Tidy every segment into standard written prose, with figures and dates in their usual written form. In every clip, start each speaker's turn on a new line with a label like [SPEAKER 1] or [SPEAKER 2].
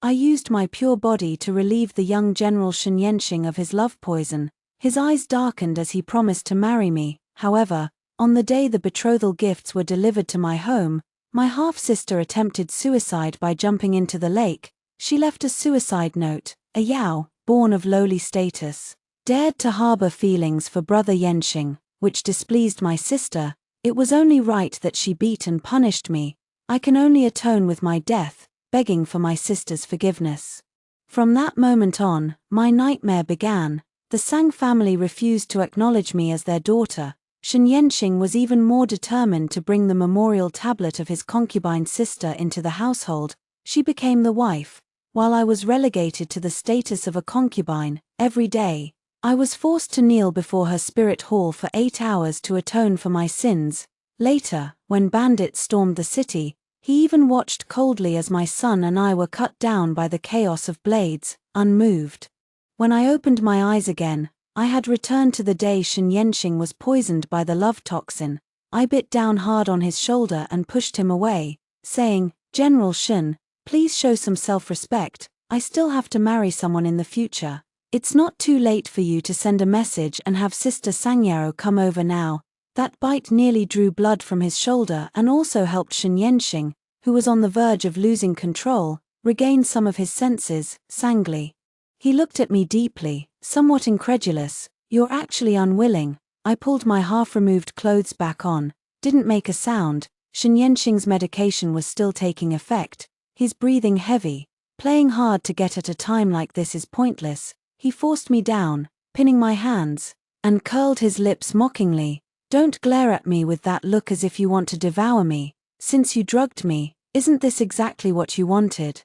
[SPEAKER 1] I used my pure body to relieve the young General Xianxia of his love poison. His eyes darkened as he promised to marry me. However, on the day the betrothal gifts were delivered to my home, my half-sister attempted suicide by jumping into the lake. She left a suicide note. A Yao, born of lowly status, dared to harbor feelings for brother Yanxing, which displeased my sister. It was only right that she beat and punished me. I can only atone with my death, begging for my sister's forgiveness. From that moment on, my nightmare began. The Sang family refused to acknowledge me as their daughter. Xianxia was even more determined to bring the memorial tablet of his concubine sister into the household. She became the wife, while I was relegated to the status of a concubine. Every day, I was forced to kneel before her spirit hall for 8 hours to atone for my sins. Later, when bandits stormed the city, he even watched coldly as my son and I were cut down by the chaos of blades, unmoved. When I opened my eyes again, I had returned to the day Xianxia was poisoned by the love toxin. I bit down hard on his shoulder and pushed him away, saying, "General Xin, please show some self-respect. I still have to marry someone in the future. It's not too late for you to send a message and have Sister Sangyao come over now." That bite nearly drew blood from his shoulder and also helped Xianxia, who was on the verge of losing control, regain some of his senses. Sangli. He looked at me deeply, somewhat incredulous. "You're actually unwilling." I pulled my half-removed clothes back on, didn't make a sound. Xianxia's medication was still taking effect. His breathing heavy. Playing hard to get at a time like this is pointless. He forced me down, pinning my hands, and curled his lips mockingly. "Don't glare at me with that look as if you want to devour me. Since you drugged me, isn't this exactly what you wanted?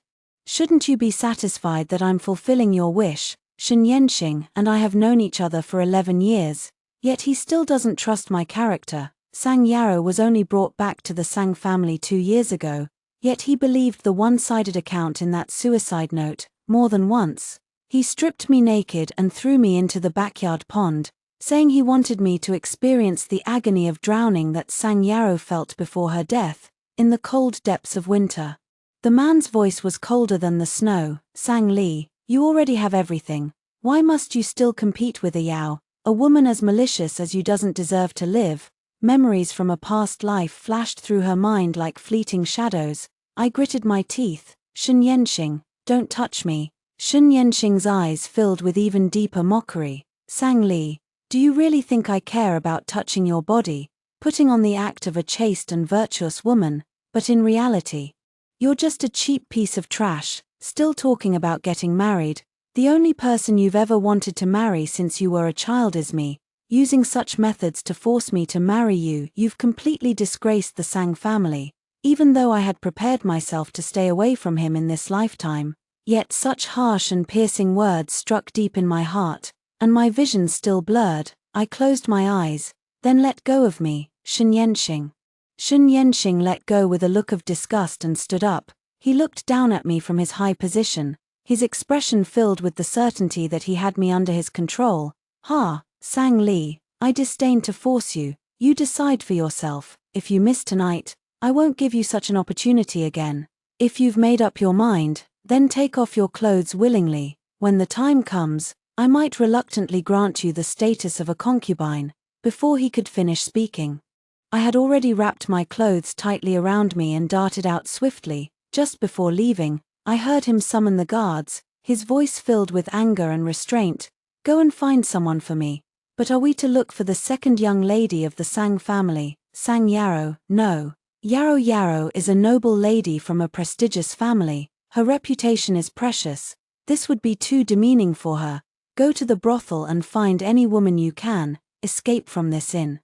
[SPEAKER 1] Shouldn't you be satisfied that I'm fulfilling your wish?" Xianxia and I have known each other for 11 years, yet he still doesn't trust my character. Sang Yaro was only brought back to the Sang family 2 years ago, yet he believed the one-sided account in that suicide note, more than once. He stripped me naked and threw me into the backyard pond, saying he wanted me to experience the agony of drowning that Sang Yaro felt before her death, in the cold depths of winter. The man's voice was colder than the snow. "Sang Li, you already have everything. Why must you still compete with a Yao, a woman as malicious as you doesn't deserve to live?" Memories from a past life flashed through her mind like fleeting shadows. I gritted my teeth. "Xianxia, don't touch me." Xianxia's eyes filled with even deeper mockery. "Sang Li, do you really think I care about touching your body, putting on the act of a chaste and virtuous woman? But in reality, you're just a cheap piece of trash, still talking about getting married. The only person you've ever wanted to marry since you were a child is me. Using such methods to force me to marry you, you've completely disgraced the Sang family." Even though I had prepared myself to stay away from him in this lifetime, yet such harsh and piercing words struck deep in my heart, and my vision still blurred. I closed my eyes, then let go of me. "Xianxia." Xianxia let go with a look of disgust and stood up. He looked down at me from his high position, his expression filled with the certainty that he had me under his control. "Ha, Sang Li, I disdain to force you. You decide for yourself. If you miss tonight, I won't give you such an opportunity again. If you've made up your mind, then take off your clothes willingly. When the time comes, I might reluctantly grant you the status of a concubine." Before he could finish speaking, I had already wrapped my clothes tightly around me and darted out swiftly. Just before leaving, I heard him summon the guards, his voice filled with anger and restraint. "Go and find someone for me." "But are we to look for the second young lady of the Sang family?" "Sang Yaro, no. Yaro is a noble lady from a prestigious family. Her reputation is precious. This would be too demeaning for her. Go to the brothel and find any woman you can. Escape from this inn."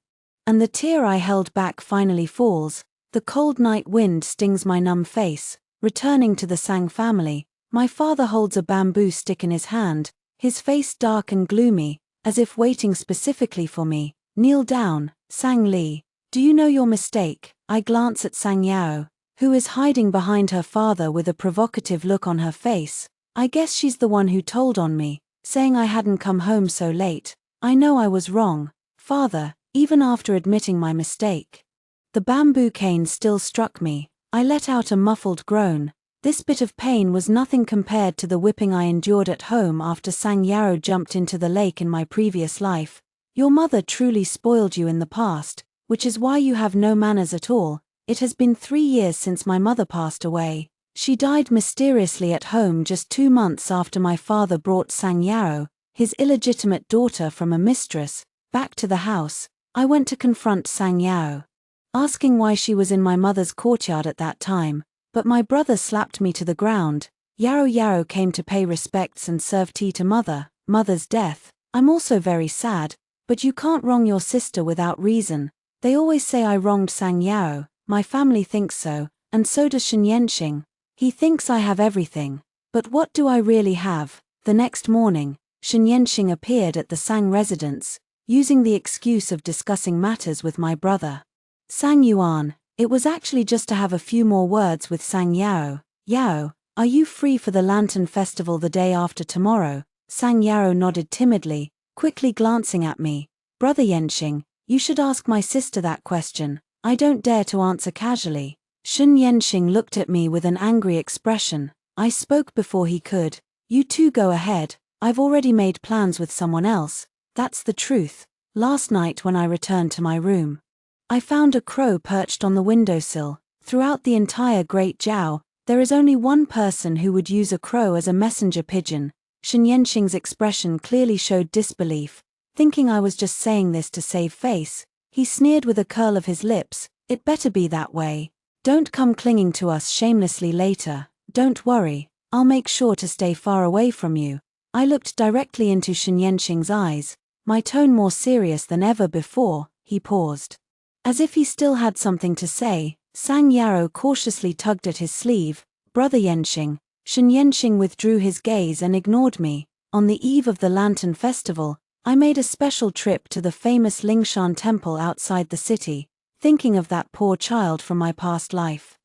[SPEAKER 1] And the tear I held back finally falls. The cold night wind stings my numb face. Returning to the Sang family, my father holds a bamboo stick in his hand, his face dark and gloomy, as if waiting specifically for me. "Kneel down, Sang Li. Do you know your mistake?" I glance at Sang Yao, who is hiding behind her father with a provocative look on her face. I guess she's the one who told on me, saying I hadn't come home so late. I know I was wrong, father, even after admitting my mistake. The bamboo cane still struck me. I let out a muffled groan. This bit of pain was nothing compared to the whipping I endured at home after Xianxia jumped into the lake in my previous life. Your mother truly spoiled you in the past, which is why you have no manners at all. It has been 3 years since my mother passed away. She died mysteriously at home just 2 months after my father brought Xianxia, his illegitimate daughter from a mistress, back to the house. I went to confront Xianxia, asking why she was in my mother's courtyard at that time, but my brother slapped me to the ground. Yaro came to pay respects and serve tea to mother's death. I'm also very sad, but you can't wrong your sister without reason. They always say I wronged Xianxia. My family thinks so, and so does Xianxia. He thinks I have everything. But what do I really have? The next morning, Xianxia appeared at the Sang residence, using the excuse of discussing matters with my brother. Sang Yuan, it was actually just to have a few more words with Sang Yao. Yao, are you free for the Lantern Festival the day after tomorrow? Sang Yao nodded timidly, quickly glancing at me. Brother Yanxing, you should ask my sister that question. I don't dare to answer casually. Yanxing looked at me with an angry expression. I spoke before he could. You two go ahead. I've already made plans with someone else. That's the truth. Last night when I returned to my room, I found a crow perched on the windowsill. Throughout the entire Great Jiao, there is only one person who would use a crow as a messenger pigeon. Yanxing's expression clearly showed disbelief. Thinking I was just saying this to save face, he sneered with a curl of his lips. It better be that way. Don't come clinging to us shamelessly later. Don't worry, I'll make sure to stay far away from you. I looked directly into Yanxing's eyes, my tone more serious than ever before. He paused, as if he still had something to say. Sang Yao cautiously tugged at his sleeve. Brother Yanxing. Yanxing withdrew his gaze and ignored me. On the eve of the Lantern Festival, I made a special trip to the famous Lingshan Temple outside the city, thinking of that poor child from my past life.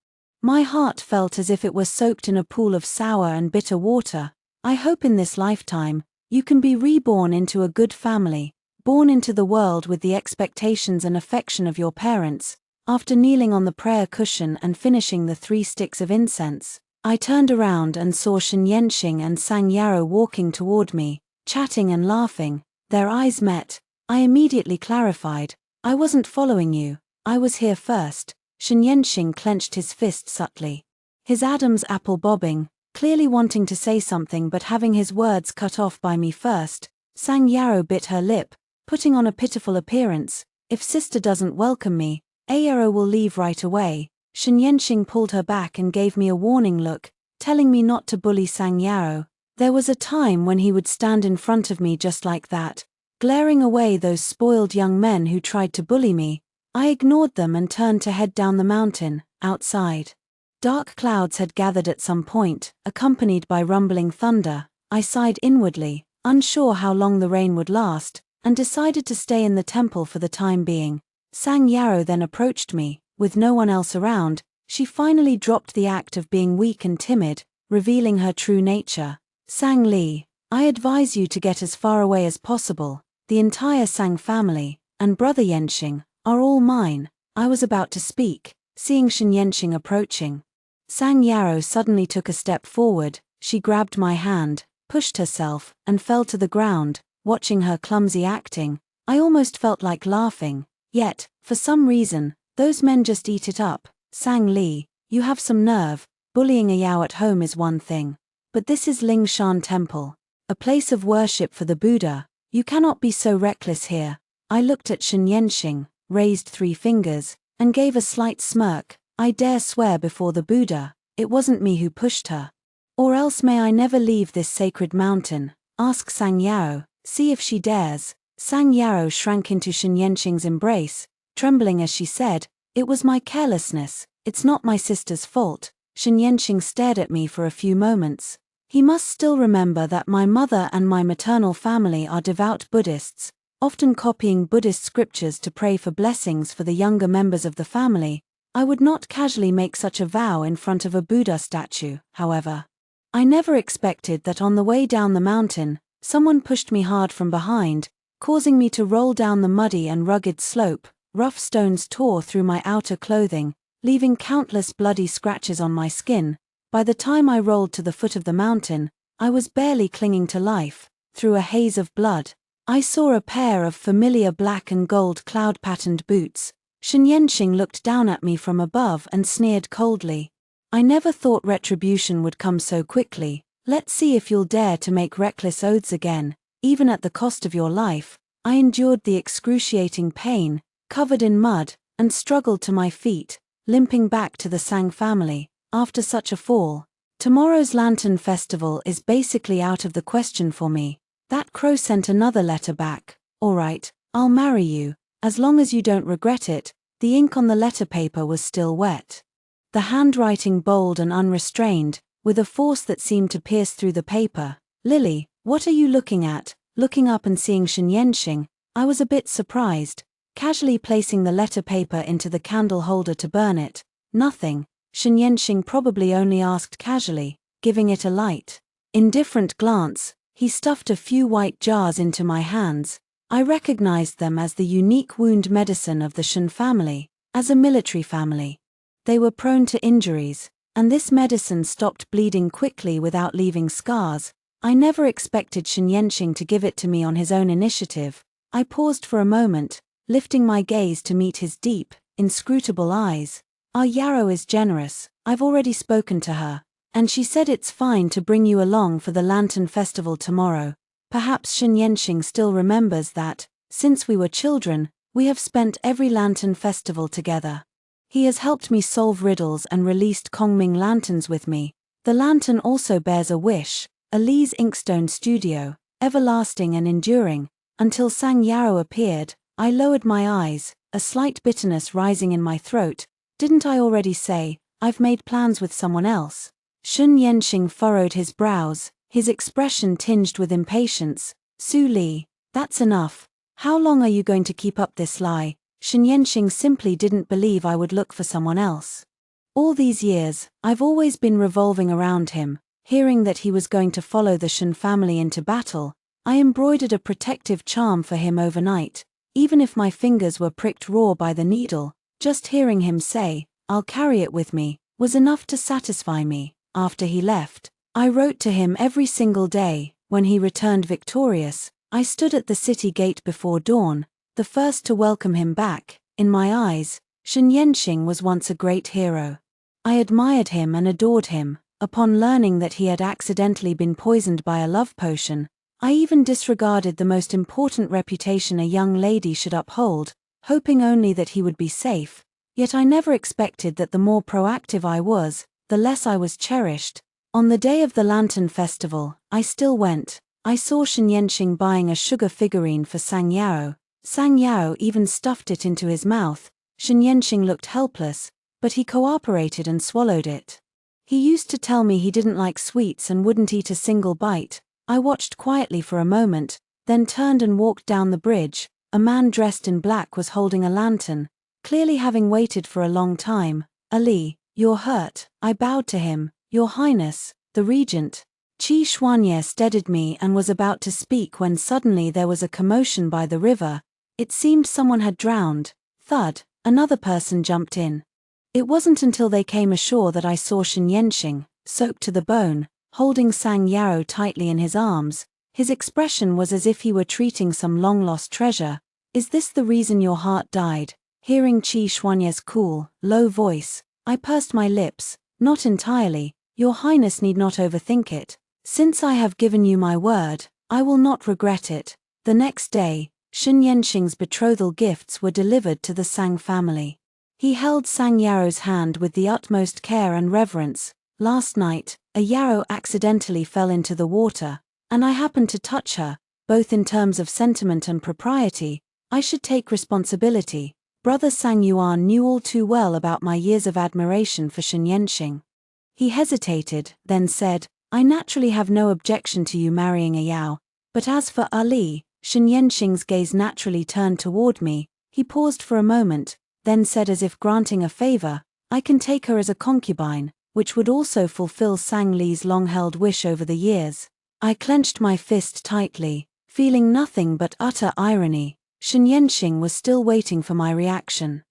[SPEAKER 1] My heart felt as if it were soaked in a pool of sour and bitter water. I hope in this lifetime, you can be reborn into a good family, born into the world with the expectations and affection of your parents. After kneeling on the prayer cushion and finishing the 3 sticks of incense, I turned around and saw Yanxing and Sang Yao walking toward me, chatting and laughing. Their eyes met. I immediately clarified. I wasn't following you. I was here first. Yanxing clenched his fist subtly, his Adam's apple bobbing, clearly wanting to say something but having his words cut off by me first. Sang Yao bit her lip, putting on a pitiful appearance. If sister doesn't welcome me, Ayaro will leave right away. Yanxing pulled her back and gave me a warning look, telling me not to bully Sang Yao. There was a time when he would stand in front of me just like that, glaring away those spoiled young men who tried to bully me. I ignored them and turned to head down the mountain. Outside, dark clouds had gathered at some point, accompanied by rumbling thunder. I sighed inwardly, unsure how long the rain would last, and decided to stay in the temple for the time being. Sang Yao then approached me. With no one else around, she finally dropped the act of being weak and timid, revealing her true nature. Sang Li, I advise you to get as far away as possible. The entire Sang family, and Brother Yanxing, are all mine. I was about to speak, seeing Yanxing approaching. Sang Yao suddenly took a step forward. She grabbed my hand, pushed herself, and fell to the ground. Watching her clumsy acting, I almost felt like laughing. Yet, for some reason, those men just eat it up. Sang Li, you have some nerve. Bullying a Yao at home is one thing, but this is Lingshan Temple, a place of worship for the Buddha. You cannot be so reckless here. I looked at Yanxing, raised 3 fingers, and gave a slight smirk. I dare swear before the Buddha, it wasn't me who pushed her. Or else may I never leave this sacred mountain. Ask Sang Yao, see if she dares. Sang Yao shrank into Yanxing's embrace, trembling as she said, it was my carelessness, it's not my sister's fault. Yanxing stared at me for a few moments. He must still remember that my mother and my maternal family are devout Buddhists, often copying Buddhist scriptures to pray for blessings for the younger members of the family. I would not casually make such a vow in front of a Buddha statue, however. I never expected that on the way down the mountain, someone pushed me hard from behind, causing me to roll down the muddy and rugged slope. Rough stones tore through my outer clothing, leaving countless bloody scratches on my skin, By the time I rolled to the foot of the mountain, I was barely clinging to life. Through a haze of blood, I saw a pair of familiar black and gold cloud-patterned boots. Xianxia looked down at me from above and sneered coldly. I never thought retribution would come so quickly. Let's see if you'll dare to make reckless oaths again, even at the cost of your life. I endured the excruciating pain, covered in mud, and struggled to my feet, limping back to the Sang family. After such a fall, tomorrow's Lantern Festival is basically out of the question for me. That crow sent another letter back. All right, I'll marry you, as long as you don't regret it. The ink on the letter paper was still wet. The handwriting bold and unrestrained, with a force that seemed to pierce through the paper. Lily, what are you looking at? Looking up and seeing Xianxia, I was a bit surprised, casually placing the letter paper into the candle holder to burn it. Nothing, Xianxia probably only asked casually, giving it a light, indifferent glance. He stuffed a few white jars into my hands. I recognized them as the unique wound medicine of the Shen family. As a military family, they were prone to injuries, and this medicine stopped bleeding quickly without leaving scars. I never expected Xianxia to give it to me on his own initiative. I paused for a moment, lifting my gaze to meet his deep, inscrutable eyes. Our Yarrow is generous. I've already spoken to her, and she said it's fine to bring you along for the Lantern Festival tomorrow. Perhaps Xianxia still remembers that, since we were children, we have spent every Lantern Festival together. He has helped me solve riddles and released Kongming lanterns with me. The lantern also bears a wish, Ali's Inkstone Studio, everlasting and enduring. Until Sang Yarrow appeared, I lowered my eyes, a slight bitterness rising in my throat. Didn't I already say, I've made plans with someone else? Xianxia furrowed his brows, his expression tinged with impatience. Su Li, that's enough. How long are you going to keep up this lie? Xianxia simply didn't believe I would look for someone else. All these years, I've always been revolving around him. Hearing that he was going to follow the Shen family into battle, I embroidered a protective charm for him overnight. Even if my fingers were pricked raw by the needle, just hearing him say, "I'll carry it with me," was enough to satisfy me. After he left, I wrote to him every single day. When he returned victorious, I stood at the city gate before dawn, the first to welcome him back. In my eyes, Xianxia was once a great hero. I admired him and adored him. Upon learning that he had accidentally been poisoned by a love potion, I even disregarded the most important reputation a young lady should uphold, hoping only that he would be safe. Yet I never expected that the more proactive I was, the less I was cherished. On the day of the Lantern Festival, I still went. I saw Xianxia buying a sugar figurine for Sang Yarrow. Sang Yarrow even stuffed it into his mouth. Xianxia looked helpless, but he cooperated and swallowed it. He used to tell me he didn't like sweets and wouldn't eat a single bite. I watched quietly for a moment, then turned and walked down the bridge. A man dressed in black was holding a lantern, clearly having waited for a long time. "Ali, you're hurt." I bowed to him. "Your Highness, the Regent." Qi Xuanye steadied me and was about to speak when suddenly there was a commotion by the river. It seemed someone had drowned. Thud, another person jumped in. It wasn't until they came ashore that I saw Xianxia, soaked to the bone, holding Sang Yarrow tightly in his arms. His expression was as if he were treating some long-lost treasure. "Is this the reason your heart died?" Hearing Qi Xuanye's cool, low voice, I pursed my lips. "Not entirely. Your Highness need not overthink it. Since I have given you my word, I will not regret it." The next day, Xianxia's betrothal gifts were delivered to the Sang family. He held Sang Yarrow's hand with the utmost care and reverence. "Last night, a yarrow accidentally fell into the water, and I happened to touch her, both in terms of sentiment and propriety. I should take responsibility." Brother Sang Yuan knew all too well about my years of admiration for Xianxia. He hesitated, then said, "I naturally have no objection to you marrying a Yao, but as for Ali," Xianxia's gaze naturally turned toward me. He paused for a moment, then said as if granting a favor, "I can take her as a concubine," which would also fulfill Sang Li's long-held wish over the years. I clenched my fist tightly, feeling nothing but utter irony. Xianxia was still waiting for my reaction.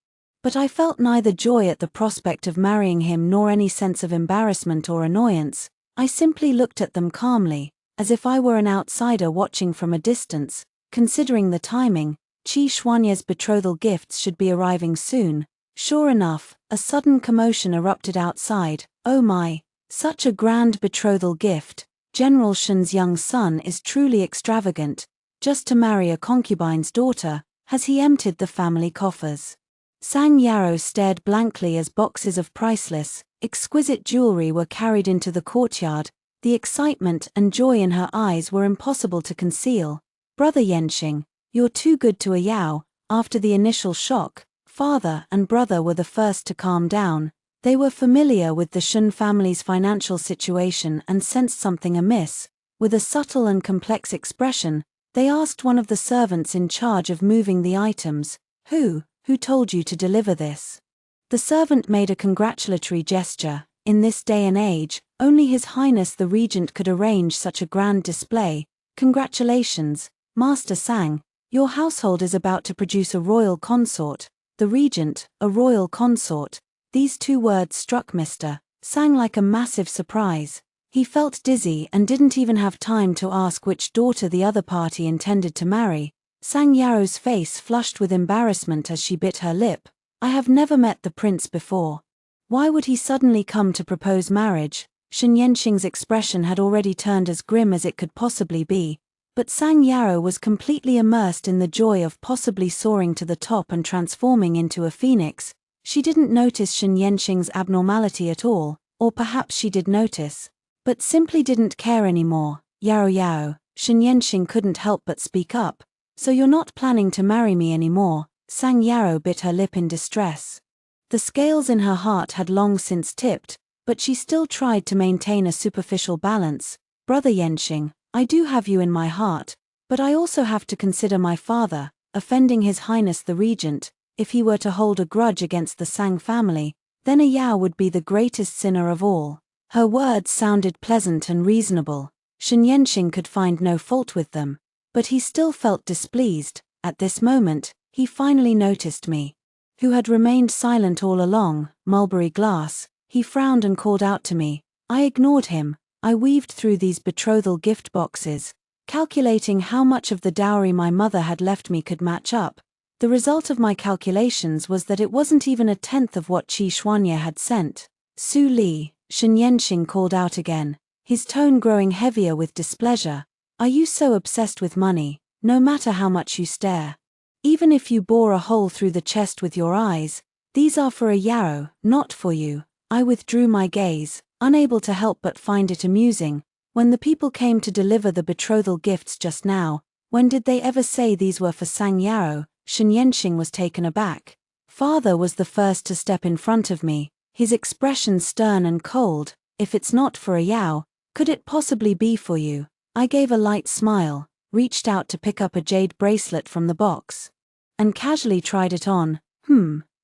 [SPEAKER 1] But I felt neither joy at the prospect of marrying him nor any sense of embarrassment or annoyance. I simply looked at them calmly, as if I were an outsider watching from a distance. Considering the timing, Qi Xuanye's betrothal gifts should be arriving soon. Sure enough, a sudden commotion erupted outside. Oh my, such a grand betrothal gift. General Shen's young son is truly extravagant. Just to marry a concubine's daughter, has he emptied the family coffers? Sang Yarrow stared blankly as boxes of priceless, exquisite jewelry were carried into the courtyard. The excitement and joy in her eyes were impossible to conceal. Brother Yanxing, you're too good to a Yao. After the initial shock, father and brother were the first to calm down. They were familiar with the Shen family's financial situation and sensed something amiss. With a subtle and complex expression, they asked one of the servants in charge of moving the items, Who told you to deliver this? The servant made a congratulatory gesture. In this day and age, only His Highness the Regent could arrange such a grand display. Congratulations, Master Sang. Your household is about to produce a royal consort. The Regent, a royal consort. These two words struck Mr. Sang like a massive surprise. He felt dizzy and didn't even have time to ask which daughter the other party intended to marry. Sang Yarrow's face flushed with embarrassment as she bit her lip. I have never met the prince before. Why would he suddenly come to propose marriage? Shen Yanxing's expression had already turned as grim as it could possibly be, but Sang Yarrow was completely immersed in the joy of possibly soaring to the top and transforming into a phoenix. She didn't notice Shen Yanxing's abnormality at all, or perhaps she did notice, but simply didn't care anymore. Yao, Shen Yanxing couldn't help but speak up. So you're not planning to marry me anymore? Sang Yarrow bit her lip in distress. The scales in her heart had long since tipped, but she still tried to maintain a superficial balance. Brother Yanxing, I do have you in my heart, but I also have to consider my father. Offending His Highness the Regent. If he were to hold a grudge against the Sang family, then a Yao would be the greatest sinner of all. Her words sounded pleasant and reasonable. Shen Yanxing could find no fault with them, but he still felt displeased. At this moment, he finally noticed me, who had remained silent all along. Mulberry glass. He frowned and called out to me. I ignored him. I weaved through these betrothal gift boxes, calculating how much of the dowry my mother had left me could match up. The result of my calculations was that it wasn't even a tenth of what Qi Xuanye had sent. Su Li, Shen Yanxing called out again, his tone growing heavier with displeasure. Are you so obsessed with money, no matter how much you stare? Even if you bore a hole through the chest with your eyes, these are for a Yarrow, not for you. I withdrew my gaze, unable to help but find it amusing. When the people came to deliver the betrothal gifts just now, when did they ever say these were for Sang Yarrow? Shen Yanxing was taken aback. Father was the first to step in front of me, his expression stern and cold. If it's not for a Yao, could it possibly be for you? I gave a light smile, reached out to pick up a jade bracelet from the box, and casually tried it on.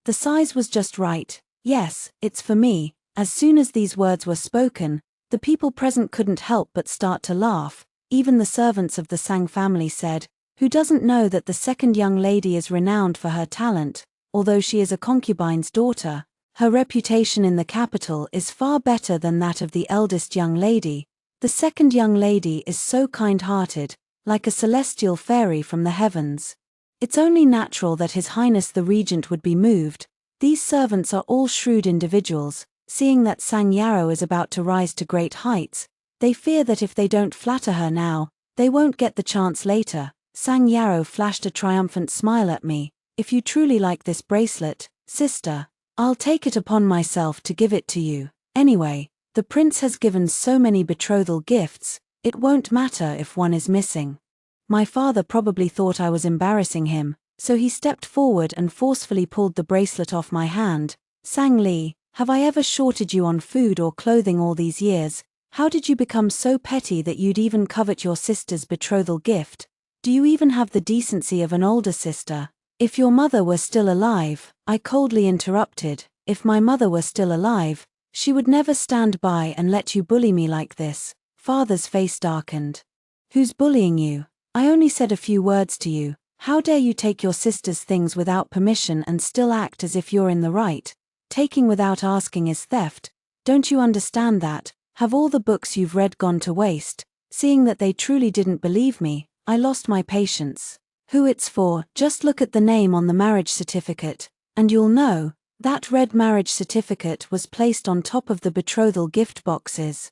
[SPEAKER 1] The size was just right. Yes, it's for me. As soon as these words were spoken, the people present couldn't help but start to laugh. Even the servants of the Sang family said, Who doesn't know that the second young lady is renowned for her talent? Although she is a concubine's daughter, her reputation in the capital is far better than that of the eldest young lady. The second young lady is so kind-hearted, like a celestial fairy from the heavens. It's only natural that His Highness the Regent would be moved. These servants are all shrewd individuals. Seeing that Sang Yarrow is about to rise to great heights, they fear that if they don't flatter her now, they won't get the chance later. Sang Yarrow flashed a triumphant smile at me. If you truly like this bracelet, sister, I'll take it upon myself to give it to you. Anyway, the prince has given so many betrothal gifts, it won't matter if one is missing. My father probably thought I was embarrassing him, so he stepped forward and forcefully pulled the bracelet off my hand. Sang Li, have I ever shorted you on food or clothing all these years? How did you become so petty that you'd even covet your sister's betrothal gift? Do you even have the decency of an older sister? If your mother were still alive, I coldly interrupted, if my mother were still alive, she would never stand by and let you bully me like this. Father's face darkened. Who's bullying you? I only said a few words to you. How dare you take your sister's things without permission and still act as if you're in the right? Taking without asking is theft. Don't you understand that? Have all the books you've read gone to waste? Seeing that they truly didn't believe me, I lost my patience. Who it's for, just look at the name on the marriage certificate, and you'll know. That red marriage certificate was placed on top of the betrothal gift boxes.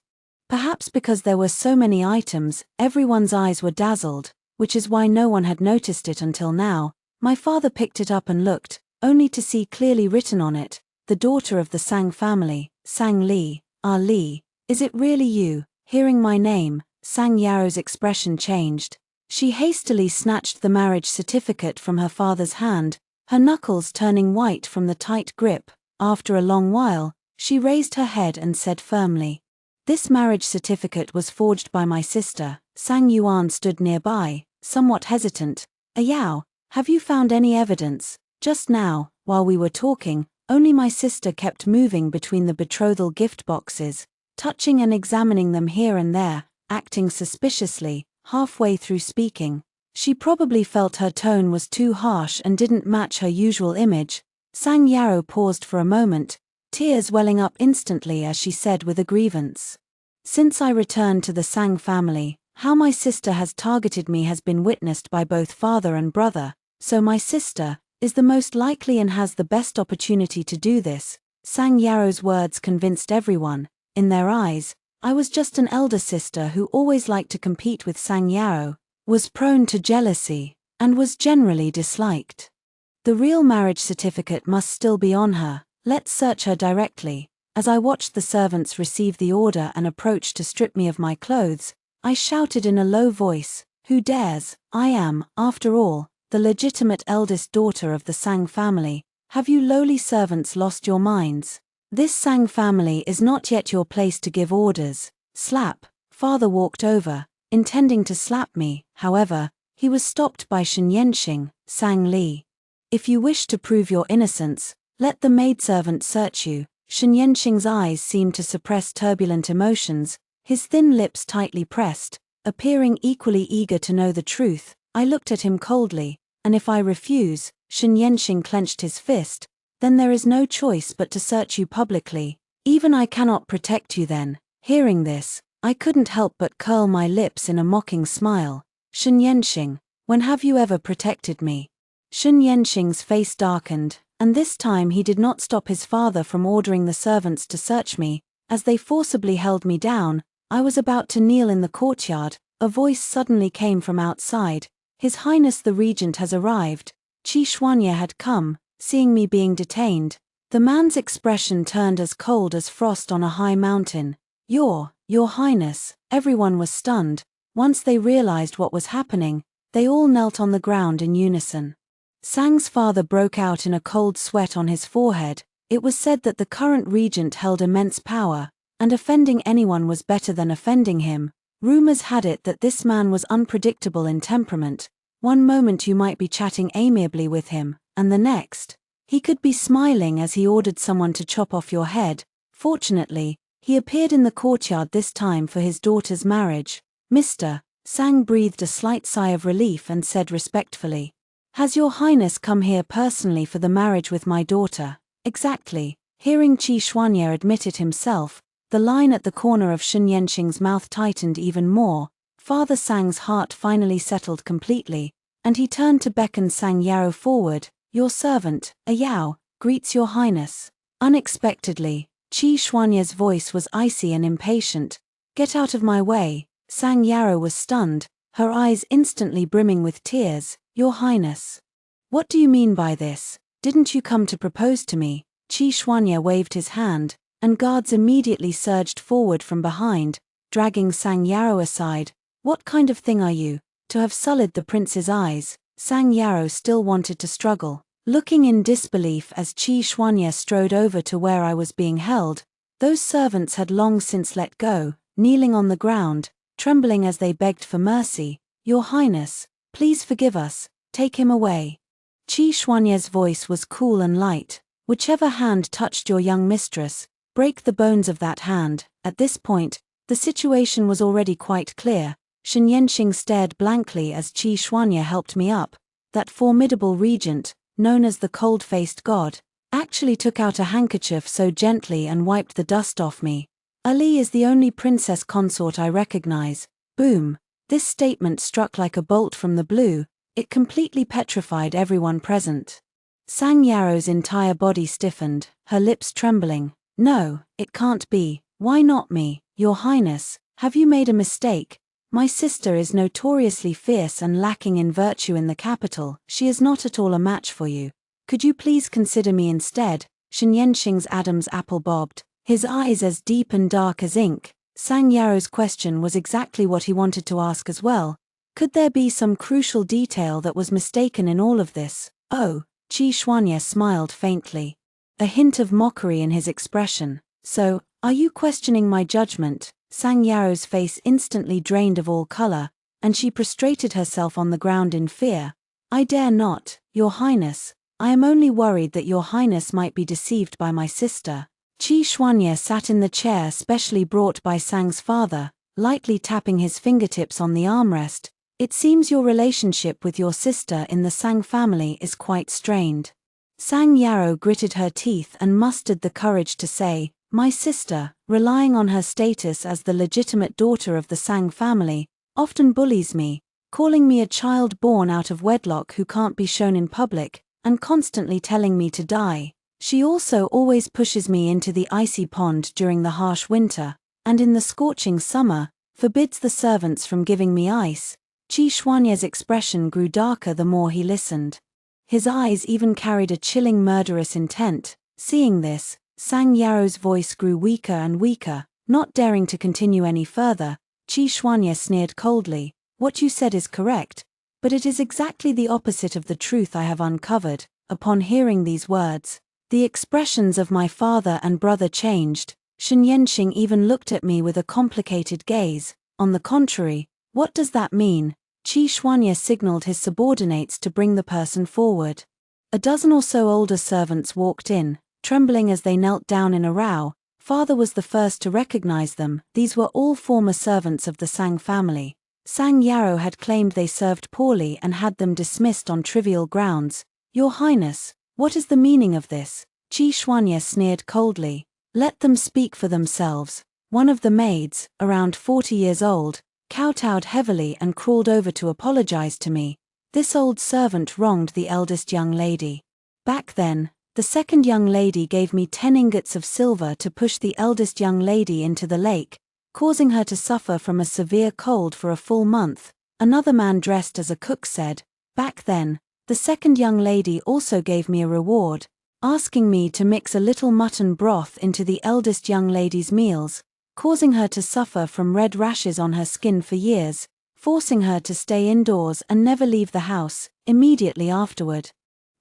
[SPEAKER 1] Perhaps because there were so many items, everyone's eyes were dazzled, which is why no one had noticed it until now. My father picked it up and looked, only to see clearly written on it, the daughter of the Sang family, Sang Li. Ah Li, is it really you? Hearing my name, Sang Yao's expression changed. She hastily snatched the marriage certificate from her father's hand, her knuckles turning white from the tight grip. After a long while, she raised her head and said firmly, "This marriage certificate was forged by my sister." Sang Yuan stood nearby, somewhat hesitant. "Yao, have you found any evidence?" Just now, while we were talking, only my sister kept moving between the betrothal gift boxes, touching and examining them here and there, acting suspiciously. Halfway through speaking, she probably felt her tone was too harsh and didn't match her usual image. Sang Yao paused for a moment, tears welling up instantly as she said with a grievance, "Since I returned to the Sang family, how my sister has targeted me has been witnessed by both father and brother, so my sister is the most likely and has the best opportunity to do this." Sang Yao's words convinced everyone. In their eyes, I was just an elder sister who always liked to compete with Sang Yao, was prone to jealousy, and was generally disliked. The real marriage certificate must still be on her. Let's search her directly. As I watched the servants receive the order and approach to strip me of my clothes, I shouted in a low voice, "Who dares? I am, after all, the legitimate eldest daughter of the Sang family. Have you lowly servants lost your minds? This Sang family is not yet your place to give orders." Slap. Father walked over, intending to slap me. However, he was stopped by Xianxia, Sang Li. "If you wish to prove your innocence, let the maidservant search you." Xianxia's eyes seemed to suppress turbulent emotions, his thin lips tightly pressed, appearing equally eager to know the truth. I looked at him coldly, "And if I refuse?" Xianxia clenched his fist. "Then there is no choice but to search you publicly. Even I cannot protect you then." Hearing this, I couldn't help but curl my lips in a mocking smile. "Xianxia, when have you ever protected me?" Xianxia's face darkened, and this time he did not stop his father from ordering the servants to search me. As they forcibly held me down, I was about to kneel in the courtyard. A voice suddenly came from outside. "His Highness the Regent has arrived." Qi Xuanxia had come. Seeing me being detained, the man's expression turned as cold as frost on a high mountain. Your Highness." Everyone was stunned. Once they realized what was happening, they all knelt on the ground in unison. Sang's father broke out in a cold sweat on his forehead. It was said that the current regent held immense power, and offending anyone was better than offending him. Rumors had it that this man was unpredictable in temperament. One moment you might be chatting amiably with him, and the next, he could be smiling as he ordered someone to chop off your head. Fortunately, he appeared in the courtyard this time for his daughter's marriage. "Mr." Sang breathed a slight sigh of relief and said respectfully, "Has your Highness come here personally for the marriage with my daughter?" "Exactly." Hearing Qi Xuanxia admit it himself, the line at the corner of Xianxia's mouth tightened even more. Father Sang's heart finally settled completely, and he turned to beckon Sang Yao forward. "Your servant, Yao, greets your Highness." Unexpectedly, Qi Xuanxia's voice was icy and impatient. "Get out of my way." Sang Yao was stunned, her eyes instantly brimming with tears. "Your Highness, what do you mean by this? Didn't you come to propose to me?" Qi Xuanxia waved his hand, and guards immediately surged forward from behind, dragging Sang Yao aside. "What kind of thing are you, to have sullied the prince's eyes?" Sang Yao still wanted to struggle, looking in disbelief as Qi Xuanxia strode over to where I was being held. Those servants had long since let go, kneeling on the ground, trembling as they begged for mercy. "Your Highness, please forgive us, take him away." Qi Xuanxia's voice was cool and light. "Whichever hand touched your young mistress, break the bones of that hand." At this point, the situation was already quite clear. Xianxia stared blankly as Qi Xuanxia helped me up. that formidable regent, known as the cold-faced god, actually took out a handkerchief so gently and wiped the dust off me. Ali is the only princess consort I recognize. Boom. This statement struck like a bolt from the blue. It completely petrified everyone present. Sang Yaro's entire body stiffened, her lips trembling. No, it can't be. Why not me, Your Highness? Have you made a mistake? My sister is notoriously fierce and lacking in virtue in the capital. She is not at all a match for you. Could you please consider me instead? Xianxia's Adam's apple bobbed, his eyes as deep and dark as ink. Sang Yaro's question was exactly what he wanted to ask as well. Could there be some crucial detail that was mistaken in all of this? Oh, Qi Xuanxia smiled faintly, a hint of mockery in his expression. So, are you questioning my judgment? Sang Yaro's face instantly drained of all color, and she prostrated herself on the ground in fear. I dare not, Your Highness. I am only worried that Your Highness might be deceived by my sister. Qi Xuanxia sat in the chair specially brought by Sang's father, lightly tapping his fingertips on the armrest. It seems your relationship with your sister in the Sang family is quite strained. Sang Yaro gritted her teeth and mustered the courage to say, my sister, relying on her status as the legitimate daughter of the Sang family, often bullies me, calling me a child born out of wedlock who can't be shown in public, and constantly telling me to die. She also always pushes me into the icy pond during the harsh winter, and in the scorching summer, forbids the servants from giving me ice. Qi Xuanxia's expression grew darker the more he listened. His eyes even carried a chilling murderous intent. Seeing this, Sang Yaro's voice grew weaker and weaker. Not daring to continue any further, Qi Xuanxia sneered coldly. What you said is correct, but it is exactly the opposite of the truth I have uncovered. Upon hearing these words, the expressions of my father and brother changed. Xianxia even looked at me with a complicated gaze. On the contrary, what does that mean? Qi Xuanxia signaled his subordinates to bring the person forward. A dozen or so older servants walked in, trembling as they knelt down in a row. Father was the first to recognize them. These were all former servants of the Sang family. Sang Yaro had claimed they served poorly and had them dismissed on trivial grounds. Your Highness, what is the meaning of this? Qi Xuanxia sneered coldly. Let them speak for themselves. One of the maids, around 40 years old, kowtowed heavily and crawled over to apologize to me. This old servant wronged the eldest young lady. Back then, the second young lady gave me 10 ingots of silver to push the eldest young lady into the lake, causing her to suffer from a severe cold for a full month. Another man dressed as a cook said, back then, the second young lady also gave me a reward, asking me to mix a little mutton broth into the eldest young lady's meals, causing her to suffer from red rashes on her skin for years, forcing her to stay indoors and never leave the house. Immediately afterward,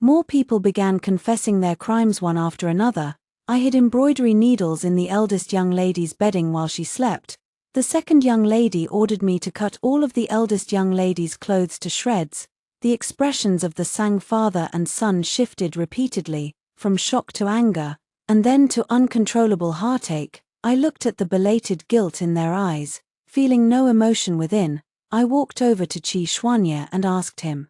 [SPEAKER 1] more people began confessing their crimes one after another. I hid embroidery needles in the eldest young lady's bedding while she slept. The second young lady ordered me to cut all of the eldest young lady's clothes to shreds. The expressions of the Sang father and son shifted repeatedly, from shock to anger, and then to uncontrollable heartache. I looked at the belated guilt in their eyes. Feeling no emotion within, I walked over to Qi Xuanxia and asked him,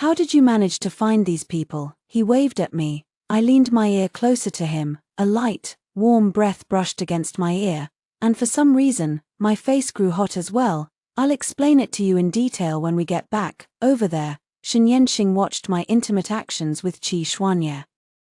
[SPEAKER 1] how did you manage to find these people? He waved at me. I leaned my ear closer to him. A light, warm breath brushed against my ear, and for some reason, my face grew hot as well. I'll explain it to you in detail when we get back. Over there, Xianxia watched my intimate actions with Qi Xuanxia.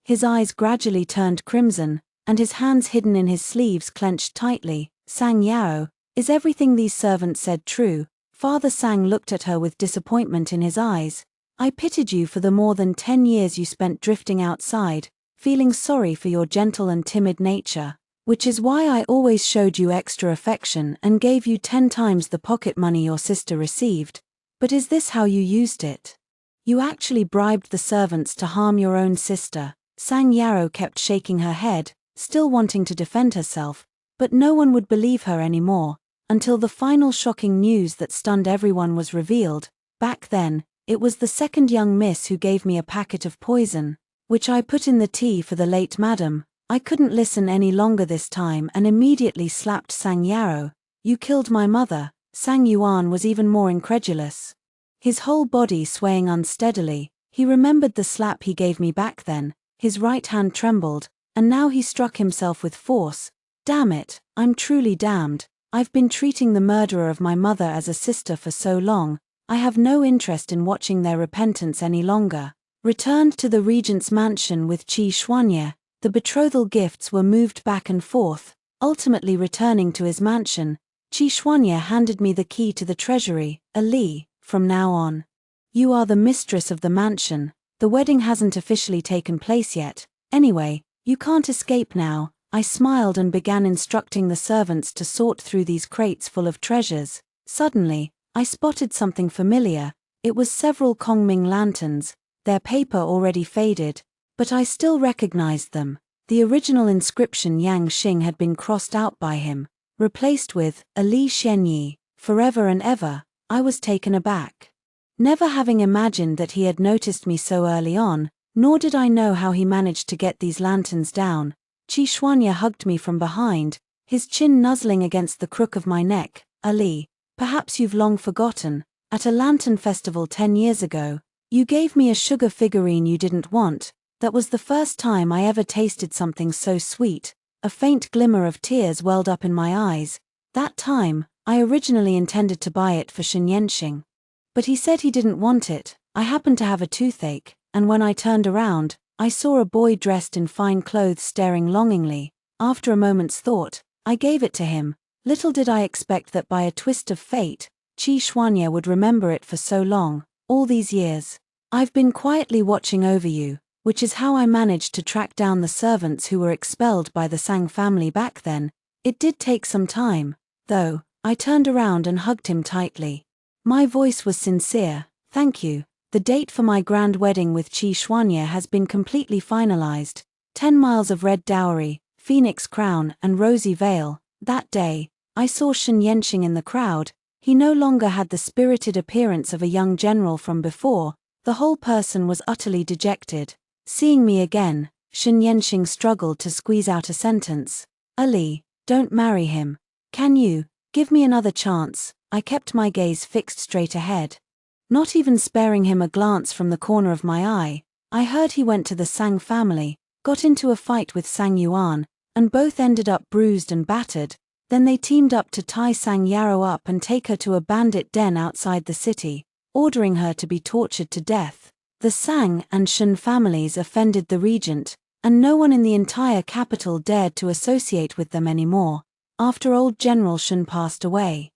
[SPEAKER 1] His eyes gradually turned crimson, and his hands hidden in his sleeves clenched tightly. Sang Yao, is everything these servants said true? Father Sang looked at her with disappointment in his eyes. I pitied you for the more than 10 years you spent drifting outside, feeling sorry for your gentle and timid nature, which is why I always showed you extra affection and gave you 10 times the pocket money your sister received. But is this how you used it? You actually bribed the servants to harm your own sister. Sang Yaro kept shaking her head, still wanting to defend herself, but no one would believe her anymore, until the final shocking news that stunned everyone was revealed. Back then, it was the second young miss who gave me a packet of poison, which I put in the tea for the late madam. I couldn't listen any longer this time and immediately slapped Sang Yaro. You killed my mother. Sang Yuan was even more incredulous, his whole body swaying unsteadily. He remembered the slap he gave me back then, his right hand trembled, and now he struck himself with force. Damn it, I'm truly damned. I've been treating the murderer of my mother as a sister for so long, I have no interest in watching their repentance any longer. Returned to the regent's mansion with Qi Xuanye, the betrothal gifts were moved back and forth. Ultimately returning to his mansion, Qi Xuanye handed me the key to the treasury. Ali, from now on, you are the mistress of the mansion. The wedding hasn't officially taken place yet. Anyway, you can't escape now. I smiled and began instructing the servants to sort through these crates full of treasures. Suddenly, I spotted something familiar. It was several Kongming lanterns, their paper already faded, but I still recognized them. The original inscription Yang Xing had been crossed out by him, replaced with Ali Xianyi, forever and ever. I was taken aback. Never having imagined that he had noticed me so early on, nor did I know how he managed to get these lanterns down. Qi Xuanye hugged me from behind, his chin nuzzling against the crook of my neck. Ali, perhaps you've long forgotten, at a lantern festival 10 years ago, you gave me a sugar figurine you didn't want. That was the first time I ever tasted something so sweet. A faint glimmer of tears welled up in my eyes. That time, I originally intended to buy it for Xianxia. But he said he didn't want it. I happened to have a toothache, and when I turned around, I saw a boy dressed in fine clothes staring longingly. After a moment's thought, I gave it to him. Little did I expect that by a twist of fate, Qi Xuanye would remember it for so long. All these years, I've been quietly watching over you, which is how I managed to track down the servants who were expelled by the Sang family back then. It did take some time, though. I turned around and hugged him tightly. My voice was sincere. Thank you. The date for my grand wedding with Qi Xuanye has been completely finalized. 10 miles of red dowry, phoenix crown, and rosy veil. That day, I saw Xianxia in the crowd. He no longer had the spirited appearance of a young general from before. The whole person was utterly dejected. Seeing me again, Xianxia struggled to squeeze out a sentence. Ali, don't marry him. Can you? Give me another chance. I kept my gaze fixed straight ahead. Not even sparing him a glance from the corner of my eye, I heard he went to the Sang family, got into a fight with Sang Yuan, and both ended up bruised and battered. Then they teamed up to tie Sang Yarrow up and take her to a bandit den outside the city, ordering her to be tortured to death. The Sang and Shen families offended the regent, and no one in the entire capital dared to associate with them anymore. After old General Shen passed away,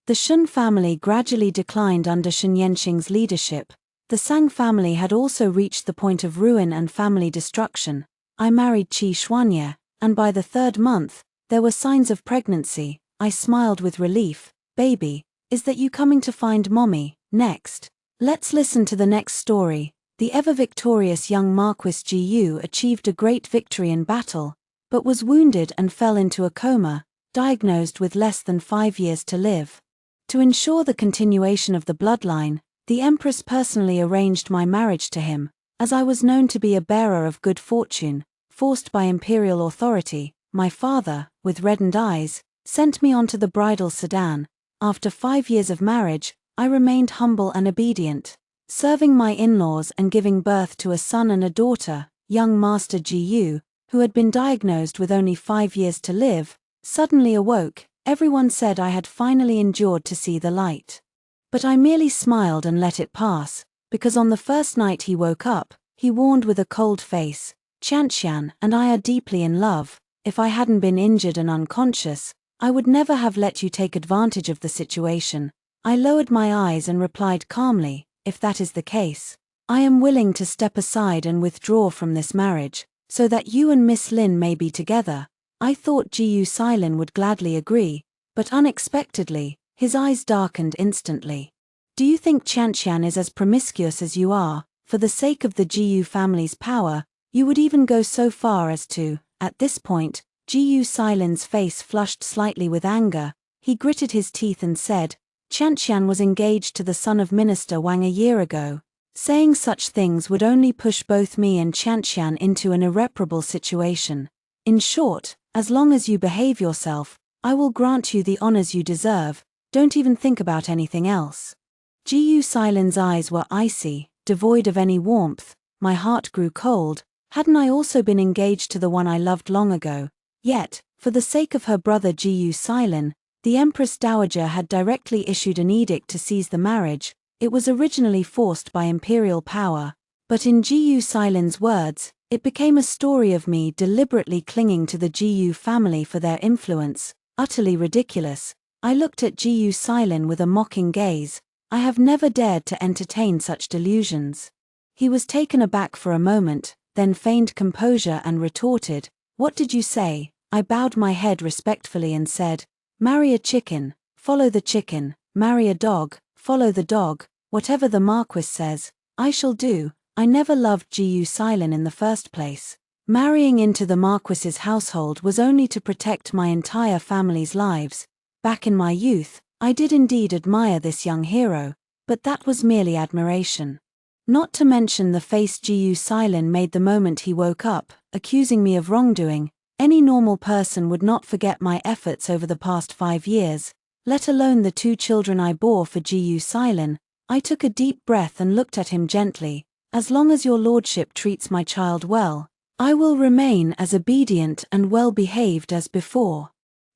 [SPEAKER 1] the Shen family gradually declined under Xianxia's leadership. The Sang family had also reached the point of ruin and family destruction. I married Qi Xuanye, and by the 3rd month, there were signs of pregnancy. I smiled with relief. Baby, is that you coming to find mommy? Next, let's listen to the next story. The ever-victorious young Marquis Ji Yu achieved a great victory in battle, but was wounded and fell into a coma, diagnosed with less than 5 years to live. To ensure the continuation of the bloodline, the Empress personally arranged my marriage to him, as I was known to be a bearer of good fortune. Forced by imperial authority, my father, with reddened eyes, sent me onto the bridal sedan. After 5 years of marriage, I remained humble and obedient, serving my in-laws and giving birth to a son and a daughter. Young Master Ji Yu, who had been diagnosed with only 5 years to live, suddenly awoke. Everyone said I had finally endured to see the light. But I merely smiled and let it pass, because on the first night he woke up, he warned with a cold face, "Xianxian and I are deeply in love. If I hadn't been injured and unconscious, I would never have let you take advantage of the situation." I lowered my eyes and replied calmly, "If that is the case, I am willing to step aside and withdraw from this marriage, so that you and Miss Lin may be together." I thought Ji Yu Silin would gladly agree, but unexpectedly, his eyes darkened instantly. "Do you think Xianxian is as promiscuous as you are? For the sake of the Ji Yu family's power, you would even go so far as to..." At this point, Ji Yu Silin's face flushed slightly with anger. He gritted his teeth and said, "Xianxian was engaged to the son of Minister Wang a year ago. Saying such things would only push both me and Xianxian into an irreparable situation. In short, as long as you behave yourself, I will grant you the honors you deserve. Don't even think about anything else." Ji Yu Silin's eyes were icy. devoid of any warmth. My heart grew cold. Hadn't I also been engaged to the one I loved long ago? Yet, for the sake of her brother Jiyu Silin, the Empress Dowager had directly issued an edict to seize the marriage. It was originally forced by imperial power, but in Jiyu Silin's words, it became a story of me deliberately clinging to the Jiyu family for their influence. Utterly ridiculous. I looked at Jiyu Silin with a mocking gaze. I have never dared to entertain such delusions. He was taken aback for a moment, then feigned composure and retorted, "What did you say?" I bowed my head respectfully and said, "Marry a chicken, follow the chicken, marry a dog, follow the dog, whatever the Marquis says, I shall do." I never loved Jiyu Silin in the first place. Marrying into the Marquis's household was only to protect my entire family's lives. Back in my youth, I did indeed admire this young hero, but that was merely admiration. Not to mention the face Jiyu Silin made the moment he woke up, accusing me of wrongdoing. Any normal person would not forget my efforts over the past 5 years, let alone the 2 children I bore for Jiyu Silin. I took a deep breath and looked at him gently. "As long as your lordship treats my child well, I will remain as obedient and well-behaved as before."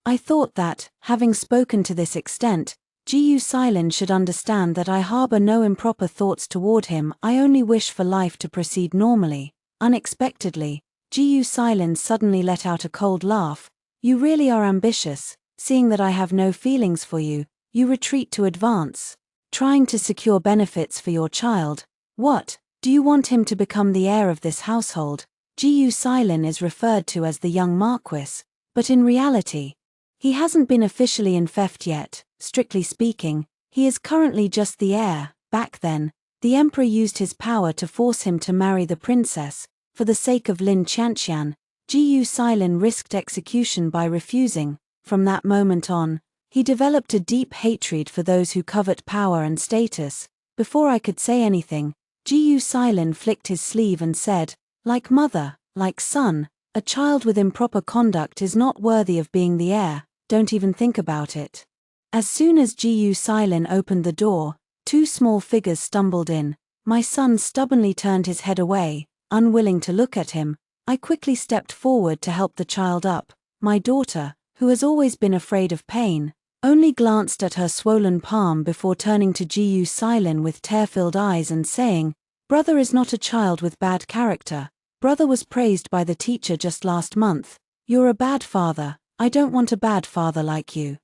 [SPEAKER 1] I thought that, having spoken to this extent, Jiyu Silin should understand that I harbor no improper thoughts toward him. I only wish for life to proceed normally. Unexpectedly, Jiyu Silin suddenly let out a cold laugh. "You really are ambitious. Seeing that I have no feelings for you, you retreat to advance, trying to secure benefits for your child. What? Do you want him to become the heir of this household?" Jiyu Silin is referred to as the young Marquis, but in reality, he hasn't been officially enfeoffed yet. Strictly speaking, he is currently just the heir. Back then, the emperor used his power to force him to marry the princess. For the sake of Lin Qianxian, Jiyu Silin risked execution by refusing. From that moment on, he developed a deep hatred for those who covet power and status. Before I could say anything, Jiyu Silin flicked his sleeve and said, "Like mother, like son, a child with improper conduct is not worthy of being the heir, don't even think about it." As soon as Jiyu Silin opened the door, 2 small figures stumbled in. My son stubbornly turned his head away, unwilling to look at him. I quickly stepped forward to help the child up. My daughter, who has always been afraid of pain, only glanced at her swollen palm before turning to Jiyu Silin with tear-filled eyes and saying, "Brother is not a child with bad character. Brother was praised by the teacher just last month. You're a bad father. I don't want a bad father like you."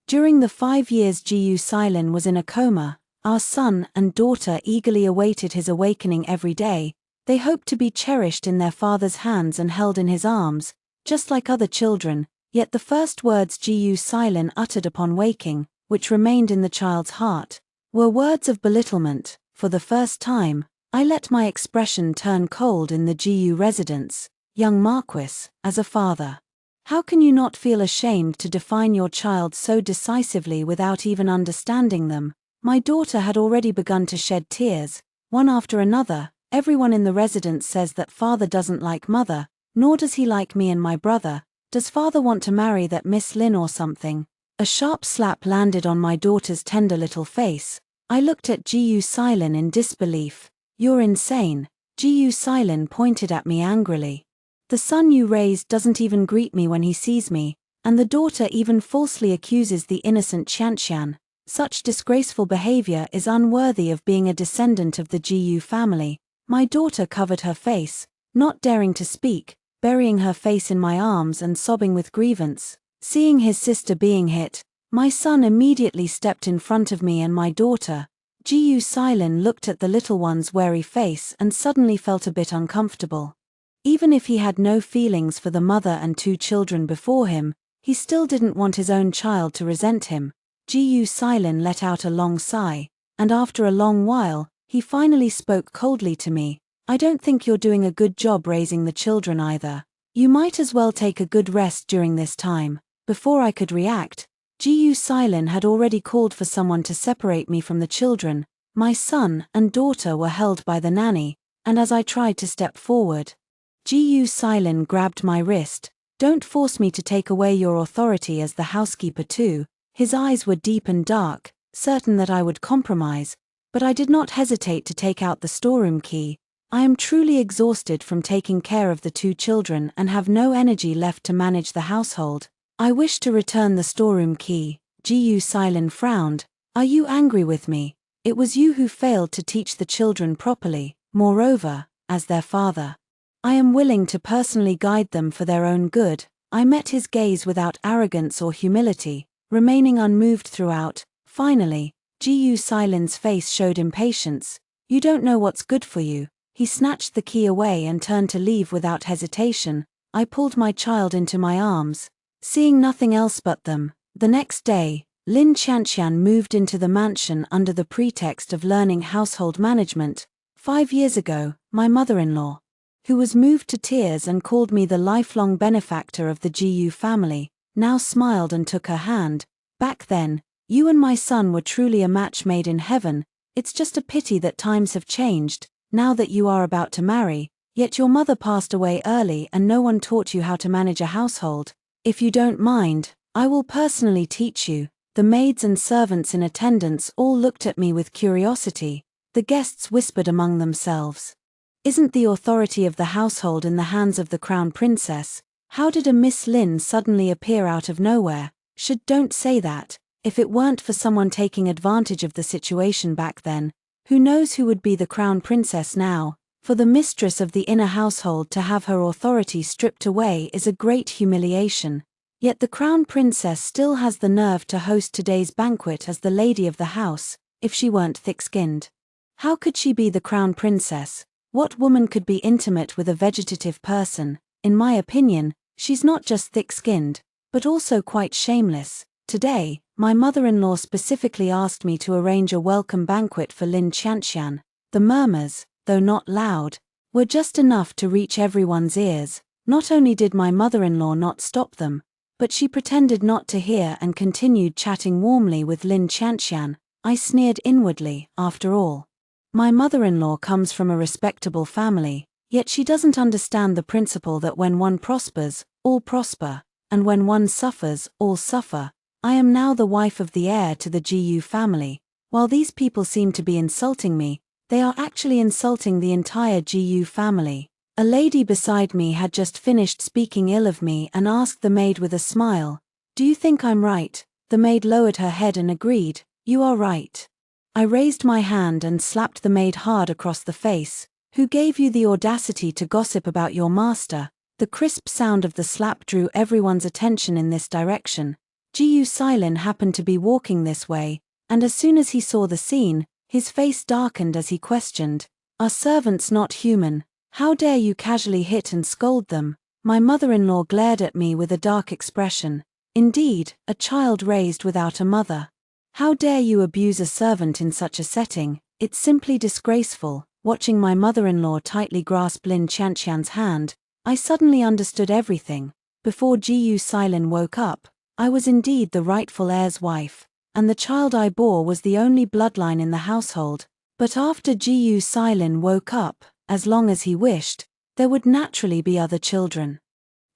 [SPEAKER 1] During the 5 years Jiyu Silin was in a coma, our son and daughter eagerly awaited his awakening every day. They hoped to be cherished in their father's hands and held in his arms, just like other children. Yet the first words Jiyu Silin uttered upon waking, which remained in the child's heart, were words of belittlement. For the first time, I let my expression turn cold in the Jiyu residence. "Young Marquis, as a father, how can you not feel ashamed to define your child so decisively without even understanding them?" My daughter had already begun to shed tears, one after another. "Everyone in the residence says that father doesn't like mother, nor does he like me and my brother. Does father want to marry that Miss Lin or something?" A sharp slap landed on my daughter's tender little face. I looked at Jiyu Silin in disbelief. "You're insane." Jiyu Silin pointed at me angrily. "The son you raised doesn't even greet me when he sees me, and the daughter even falsely accuses the innocent Xianxian. Such disgraceful behavior is unworthy of being a descendant of the Jiyu family." My daughter covered her face, not daring to speak, burying her face in my arms and sobbing with grievance. Seeing his sister being hit, my son immediately stepped in front of me and my daughter. Jiyu Silin looked at the little one's wary face and suddenly felt a bit uncomfortable. Even if he had no feelings for the mother and 2 children before him, he still didn't want his own child to resent him. Jiyu Silin let out a long sigh, and after a long while, he finally spoke coldly to me. "I don't think you're doing a good job raising the children either. You might as well take a good rest during this time." Before I could react, Jiyu Silin had already called for someone to separate me from the children. My son and daughter were held by the nanny, and as I tried to step forward, Jiyu Silin grabbed my wrist. "Don't force me to take away your authority as the housekeeper too." His eyes were deep and dark, certain that I would compromise. but I did not hesitate to take out the storeroom key. I am truly exhausted from taking care of the 2 children and have no energy left to manage the household. I wish to return the storeroom key. Gu Silin frowned. Are you angry with me? It was you who failed to teach the children properly. Moreover, as their father, I am willing to personally guide them for their own good. I met his gaze without arrogance or humility, remaining unmoved throughout. Finally, Gu Silin's face showed impatience. You don't know what's good for you. He snatched the key away and turned to leave without hesitation. I pulled my child into my arms, seeing nothing else but them. The next day, Lin Xianxian moved into the mansion under the pretext of learning household management. 5 years ago, my mother-in-law, who was moved to tears and called me the lifelong benefactor of the Gu family, now smiled and took her hand. Back then, you and my son were truly a match made in heaven. It's just a pity that times have changed, now that you are about to marry, yet your mother passed away early and no one taught you how to manage a household. If you don't mind, I will personally teach you. The maids and servants in attendance all looked at me with curiosity. The guests whispered among themselves. Isn't the authority of the household in the hands of the crown princess? How did a Miss Lin suddenly appear out of nowhere? Don't say that. If it weren't for someone taking advantage of the situation back then, who knows who would be the crown princess now? For the mistress of the inner household to have her authority stripped away is a great humiliation. Yet the crown princess still has the nerve to host today's banquet as the lady of the house, if she weren't thick-skinned. How could she be the crown princess? What woman could be intimate with a vegetative person? In my opinion, she's not just thick-skinned, but also quite shameless. Today, my mother-in-law specifically asked me to arrange a welcome banquet for Lin Xianxian. The murmurs, though not loud, were just enough to reach everyone's ears. Not only did my mother-in-law not stop them, but she pretended not to hear and continued chatting warmly with Lin Xianxian. I sneered inwardly. After all, my mother-in-law comes from a respectable family, yet she doesn't understand the principle that when one prospers, all prosper, and when one suffers, all suffer. I am now the wife of the heir to the Gu family. While these people seem to be insulting me, they are actually insulting the entire Gu family. A lady beside me had just finished speaking ill of me and asked the maid with a smile, "Do you think I'm right?" The maid lowered her head and agreed, "You are right." I raised my hand and slapped the maid hard across the face. "Who gave you the audacity to gossip about your master?" The crisp sound of the slap drew everyone's attention in this direction. Gu Silin happened to be walking this way, and as soon as he saw the scene, his face darkened as he questioned, "Are servants not human? How dare you casually hit and scold them?" My mother-in-law glared at me with a dark expression. "Indeed, a child raised without a mother. How dare you abuse a servant in such a setting? It's simply disgraceful." Watching my mother-in-law tightly grasp Lin Xianxian's hand, I suddenly understood everything. Before Gu Silin woke up, I was indeed the rightful heir's wife, and the child I bore was the only bloodline in the household. But after Gu Silin woke up, as long as he wished, there would naturally be other children.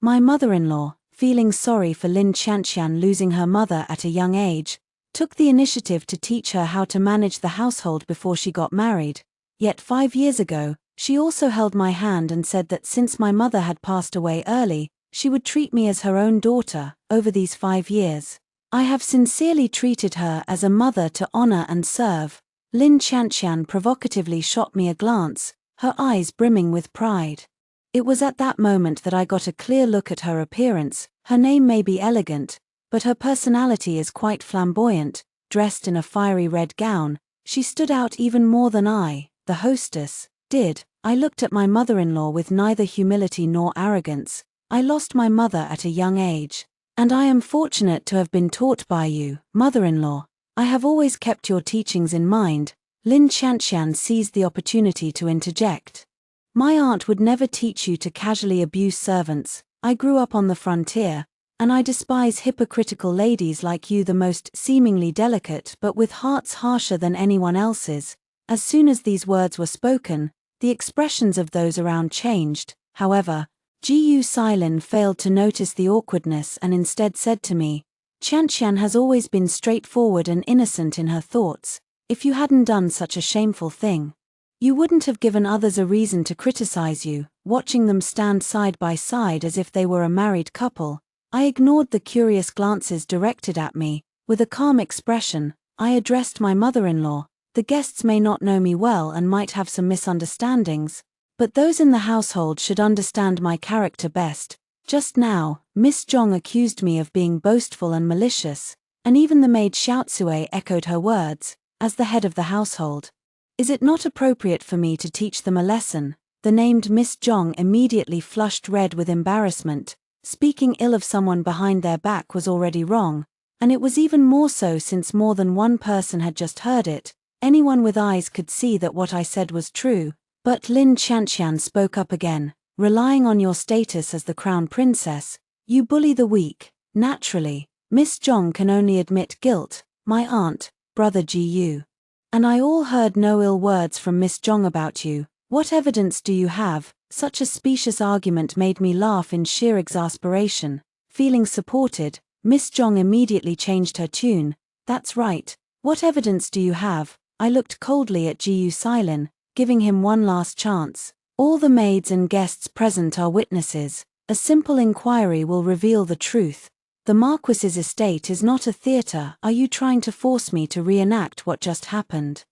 [SPEAKER 1] My mother-in-law, feeling sorry for Lin Xianxian losing her mother at a young age, took the initiative to teach her how to manage the household before she got married. Yet 5 years ago, she also held my hand and said that since my mother had passed away early, she would treat me as her own daughter. Over these 5 years, I have sincerely treated her as a mother to honor and serve. Lin Xianxian provocatively shot me a glance, her eyes brimming with pride. It was at that moment that I got a clear look at her appearance. Her name may be elegant, but her personality is quite flamboyant. Dressed in a fiery red gown, she stood out even more than I, the hostess, did. I looked at my mother-in-law with neither humility nor arrogance. I lost my mother at a young age, and I am fortunate to have been taught by you, mother-in-law. I have always kept your teachings in mind. Lin Xianxian seized the opportunity to interject. My aunt would never teach you to casually abuse servants. I grew up on the frontier, and I despise hypocritical ladies like you, the most seemingly delicate but with hearts harsher than anyone else's. As soon as these words were spoken, the expressions of those around changed. However, Gu Silin failed to notice the awkwardness and instead said to me, "Xianxian has always been straightforward and innocent in her thoughts. if you hadn't done such a shameful thing. You wouldn't have given others a reason to criticize you." Watching them stand side by side as if they were a married couple, I ignored the curious glances directed at me. With a calm expression, I addressed my mother-in-law. "The guests may not know me well and might have some misunderstandings, but those in the household should understand my character best. Just now, Miss Zhong accused me of being boastful and malicious, and even the maid Xiaotsue echoed her words. As the head of the household, is it not appropriate for me to teach them a lesson?" The named Miss Zhong immediately flushed red with embarrassment. Speaking ill of someone behind their back was already wrong, and it was even more so since more than one person had just heard it. Anyone with eyes could see that what I said was true. But Lin Xianxian spoke up again. "Relying on your status as the crown princess, you bully the weak. Naturally, Miss Zhong can only admit guilt. My aunt, brother Ji and I all heard no ill words from Miss Zhong about you. What evidence do you have?" Such a specious argument made me laugh in sheer exasperation. Feeling supported, Miss Zhong immediately changed her tune. "That's right. What evidence do you have?" I looked coldly at Ji Silin, giving him one last chance. "All the maids and guests present are witnesses. A simple inquiry will reveal the truth. The Marquis's estate is not a theatre. Are you trying to force me to reenact what just happened?"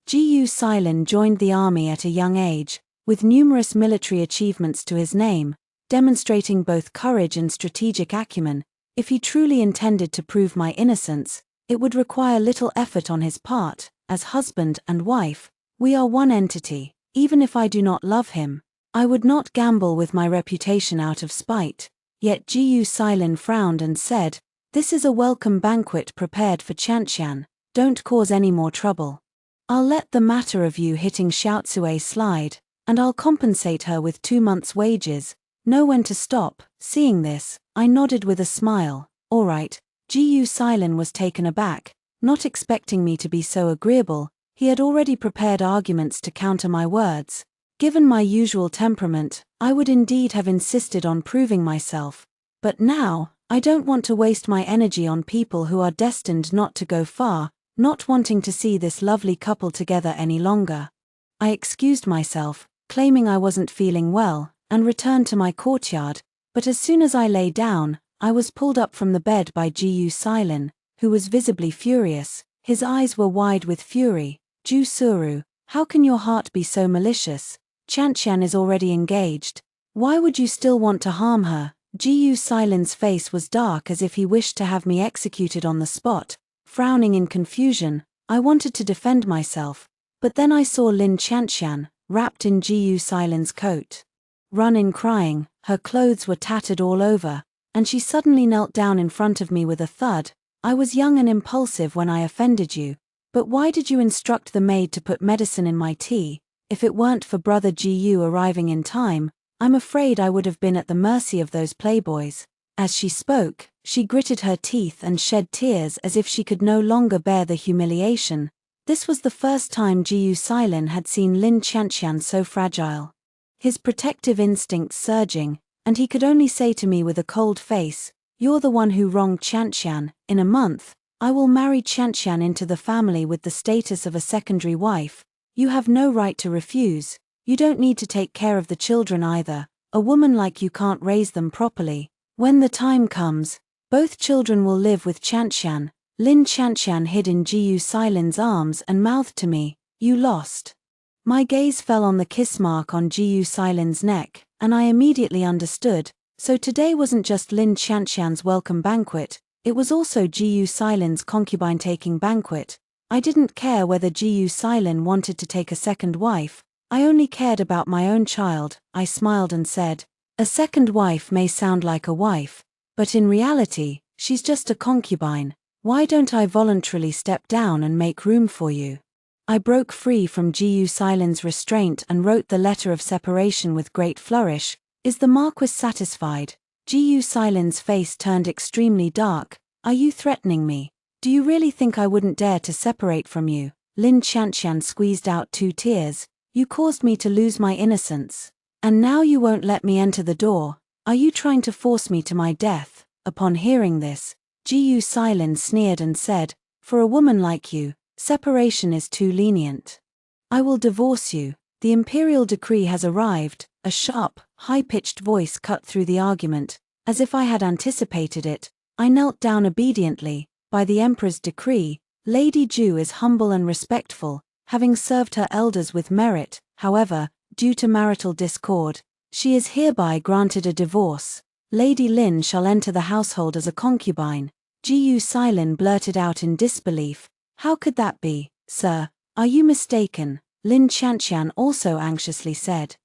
[SPEAKER 1] Ji Silin joined the army at a young age, with numerous military achievements to his name, demonstrating both courage and strategic acumen. If he truly intended to prove my innocence, it would require little effort on his part. As husband and wife, we are one entity. Even if I do not love him, I would not gamble with my reputation out of spite. Yet Ji Silin frowned and said, "This is a welcome banquet prepared for Xianxian. Don't cause any more trouble. I'll let the matter of you hitting Xiaotsue slide, and I'll compensate her with 2 months' wages. Know when to stop." Seeing this, I nodded with a smile. "All right." Ji Silin was taken aback, not expecting me to be so agreeable. He had already prepared arguments to counter my words. Given my usual temperament, I would indeed have insisted on proving myself. But now, I don't want to waste my energy on people who are destined not to go far, not wanting to see this lovely couple together any longer. I excused myself, claiming I wasn't feeling well, and returned to my courtyard, but as soon as I lay down, I was pulled up from the bed by Ji Silin, who was visibly furious. His eyes were wide with fury. "Ju Suru, how can your heart be so malicious? Xianxian is already engaged. Why would you still want to harm her?" Ji Silin's face was dark as if he wished to have me executed on the spot. Frowning in confusion, I wanted to defend myself, but then I saw Lin Xianxian, wrapped in Ji Silin's coat, run in crying. Her clothes were tattered all over, and she suddenly knelt down in front of me with a thud. "I was young and impulsive when I offended you, but why did you instruct the maid to put medicine in my tea? If it weren't for brother Ji arriving in time, I'm afraid I would have been at the mercy of those playboys." As she spoke, she gritted her teeth and shed tears as if she could no longer bear the humiliation. This was the first time Ji Silin had seen Lin Xianxian so fragile. His protective instincts surging, and he could only say to me with a cold face, "You're the one who wronged Xianxian. In a month, I will marry Xianxian into the family with the status of a secondary wife. You have no right to refuse. You don't need to take care of the children either. A woman like you can't raise them properly. When the time comes, both children will live with Xianxian." Lin Xianxian hid in Ji Silin's arms and mouthed to me, "You lost." My gaze fell on the kiss mark on Ji Silin's neck, and I immediately understood. So today wasn't just Lin Xianxian's welcome banquet, it was also Ji Silin's concubine-taking banquet. I didn't care whether Ji Silin wanted to take a second wife, I only cared about my own child. I smiled and said, "A second wife may sound like a wife, but in reality, she's just a concubine. Why don't I voluntarily step down and make room for you?" I broke free from Ji Silin's restraint and wrote the letter of separation with great flourish. "Is the Marquis satisfied?" Ji Silin's face turned extremely dark. "Are you threatening me? Do you really think I wouldn't dare to separate from you?" Lin Xianxian squeezed out 2 tears. "You caused me to lose my innocence. And now you won't let me enter the door. Are you trying to force me to my death?" Upon hearing this, Ji Silin sneered and said, "For a woman like you, separation is too lenient. I will divorce you. The imperial decree has arrived. A sharp, high-pitched voice cut through the argument. As if I had anticipated it, I knelt down obediently. By the emperor's decree, Lady Ju is humble and respectful, having served her elders with merit. However, due to marital discord, she is hereby granted a divorce. Lady Lin shall enter the household as a concubine. Gu Silin blurted out in disbelief. How could that be, sir? Are you mistaken? Lin Xianxian also anxiously said.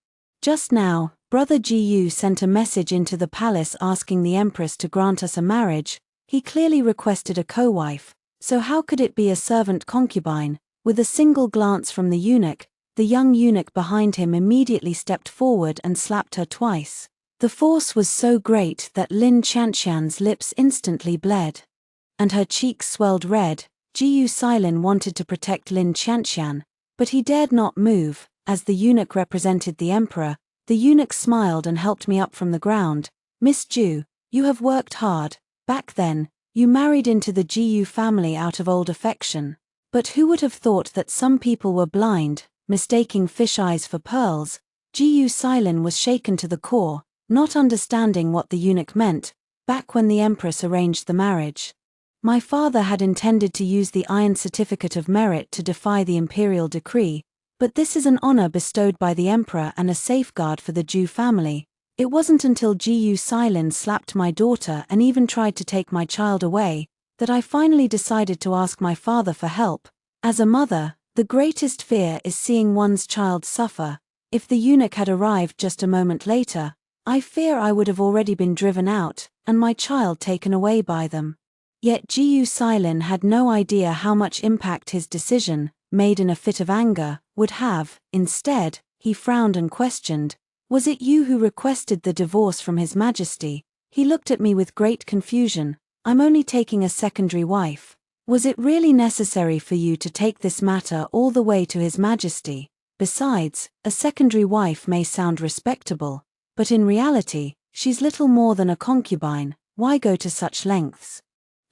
[SPEAKER 1] Just now, Brother Gu sent a message into the palace asking the empress to grant us a marriage. He clearly requested a co-wife, so how could it be a servant concubine? With a single glance from the eunuch, the young eunuch behind him immediately stepped forward and slapped her twice. The force was so great that Lin Xianxian's lips instantly bled, and her cheeks swelled red. Gu Silin wanted to protect Lin Xianxian, but he dared not move. As the eunuch represented the emperor, the eunuch smiled and helped me up from the ground. Miss Ju, you have worked hard. Back then, you married into the Gu family out of old affection. But who would have thought that some people were blind, mistaking fish eyes for pearls? Gu Silin was shaken to the core, not understanding what the eunuch meant. Back when the empress arranged the marriage, my father had intended to use the iron certificate of merit to defy the imperial decree, but this is an honor bestowed by the emperor and a safeguard for the Ju family. It wasn't until Gu Silin slapped my daughter and even tried to take my child away, that I finally decided to ask my father for help. As a mother, the greatest fear is seeing one's child suffer. If the eunuch had arrived just a moment later, I fear I would have already been driven out, and my child taken away by them. Yet Gu Silin had no idea how much impact his decision, made in a fit of anger, would have. Instead, he frowned and questioned, "Was it you who requested the divorce from His Majesty?" He looked at me with great confusion. "I'm only taking a secondary wife. Was it really necessary for you to take this matter all the way to His Majesty? Besides, a secondary wife may sound respectable, but in reality, she's little more than a concubine. Why go to such lengths?"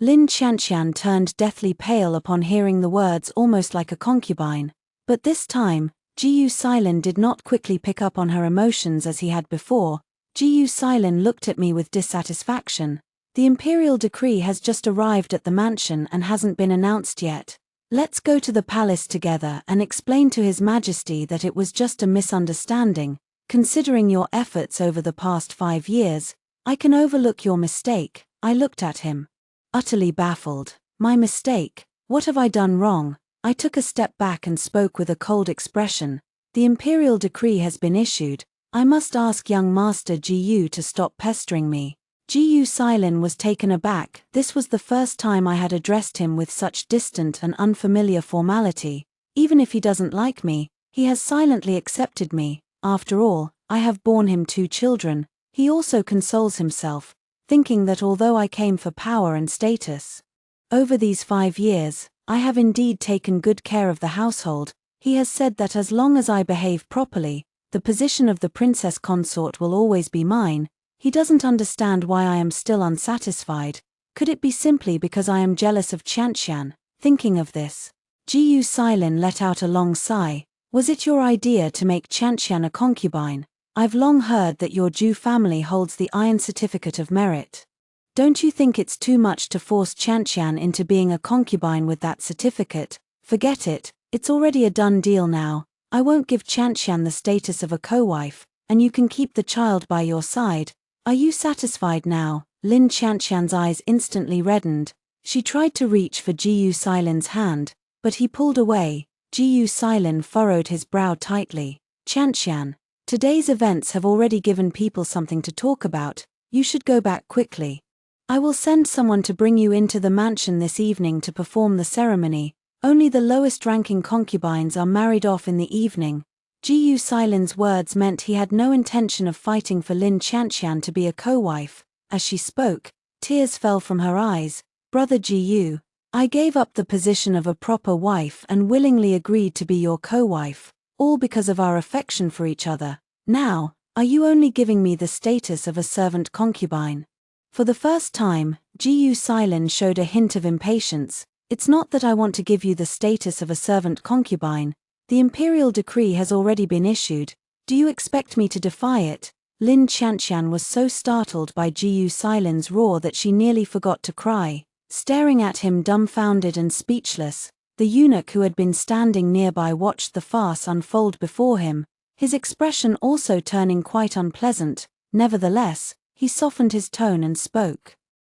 [SPEAKER 1] Lin Xianxian turned deathly pale upon hearing the words almost like a concubine. But this time, Gu Silin did not quickly pick up on her emotions as he had before. Gu Silin looked at me with dissatisfaction. "The imperial decree has just arrived at the mansion and hasn't been announced yet. Let's go to the palace together and explain to His Majesty that it was just a misunderstanding. Considering your efforts over the past 5 years, I can overlook your mistake." I looked at him, utterly baffled. My mistake? What have I done wrong? I took a step back and spoke with a cold expression. "The imperial decree has been issued. I must ask young Master Gu to stop pestering me." Gu Silin was taken aback. This was the first time I had addressed him with such distant and unfamiliar formality. Even if he doesn't like me, he has silently accepted me. After all, I have borne him 2 children. He also consoles himself, thinking that although I came for power and status, over these 5 years, I have indeed taken good care of the household. He has said that as long as I behave properly, the position of the princess consort will always be mine. He doesn't understand why I am still unsatisfied. Could it be simply because I am jealous of Xianxian? Thinking of this, Gu Silin let out a long sigh. "Was it your idea to make Xianxian a concubine? I've long heard that your Ju family holds the iron certificate of merit. Don't you think it's too much to force Xianxian into being a concubine with that certificate? Forget it, it's already a done deal now. I won't give Xianxian the status of a co-wife, and you can keep the child by your side. Are you satisfied now?" Lin Xianxian's eyes instantly reddened. She tried to reach for Gu Silin's hand, but he pulled away. Gu Silin furrowed his brow tightly. "Xianxian, today's events have already given people something to talk about. You should go back quickly. I will send someone to bring you into the mansion this evening to perform the ceremony. Only the lowest-ranking concubines are married off in the evening." Gu Silin's words meant he had no intention of fighting for Lin Xianxian to be a co-wife. As she spoke, tears fell from her eyes. "Brother Gu, I gave up the position of a proper wife and willingly agreed to be your co-wife, all because of our affection for each other. Now, are you only giving me the status of a servant concubine?" For the first time, Gu Silin showed a hint of impatience. It's not that I want to give you the status of a servant concubine. The imperial decree has already been issued. Do you expect me to defy it? Lin Qianxian was so startled by Jiyu Silin's roar that she nearly forgot to cry. Staring at him dumbfounded and speechless, the eunuch who had been standing nearby watched the farce unfold before him, his expression also turning quite unpleasant. Nevertheless, he softened his tone and spoke.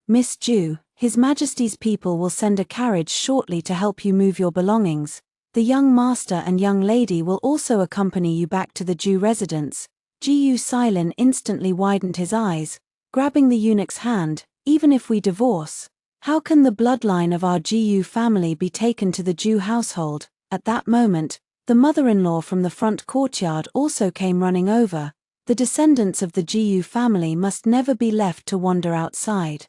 [SPEAKER 1] Miss Ju, His Majesty's people will send a carriage shortly to help you move your belongings. The young master and young lady will also accompany you back to the Ju residence. Jiyu Silin instantly widened his eyes, grabbing the eunuch's hand. Even if we divorce, how can the bloodline of our Jiyu family be taken to the Ju household? At that moment, the mother-in-law from the front courtyard also came running over. The descendants of the Jiyu family must never be left to wander outside.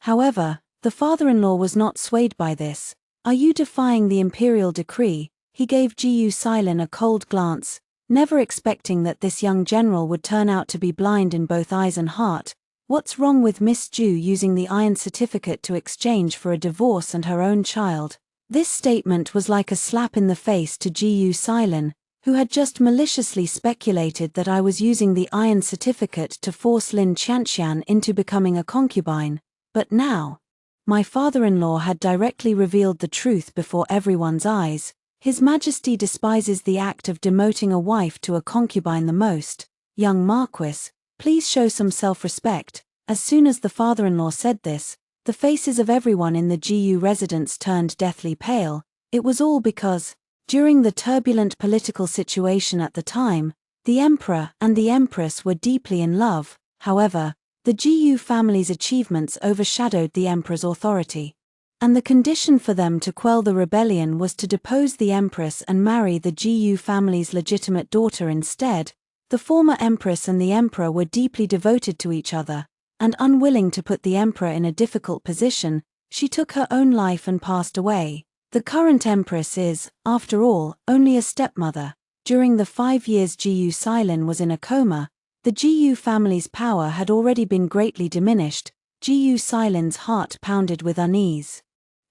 [SPEAKER 1] However, the father-in-law was not swayed by this. Are you defying the imperial decree? He gave Jiyu Silin a cold glance, never expecting that this young general would turn out to be blind in both eyes and heart. What's wrong with Miss Ju using the iron certificate to exchange for a divorce and her own child? This statement was like a slap in the face to Jiyu Silin, who had just maliciously speculated that I was using the iron certificate to force Lin Qianxian into becoming a concubine. But now, my father-in-law had directly revealed the truth before everyone's eyes. His Majesty despises the act of demoting a wife to a concubine the most. Young Marquis, please show some self-respect. As soon as the father-in-law said this, the faces of everyone in the Jiyu residence turned deathly pale. It was all because, during the turbulent political situation at the time, the emperor and the empress were deeply in love. However, the Jiyu family's achievements overshadowed the emperor's authority. And the condition for them to quell the rebellion was to depose the empress and marry the Jiyu family's legitimate daughter instead. The former empress and the emperor were deeply devoted to each other, and unwilling to put the emperor in a difficult position, she took her own life and passed away. The current empress is, after all, only a stepmother. During the 5 years Jiyu Silin was in a coma, the Jiyu family's power had already been greatly diminished. Jiyu Silin's heart pounded with unease.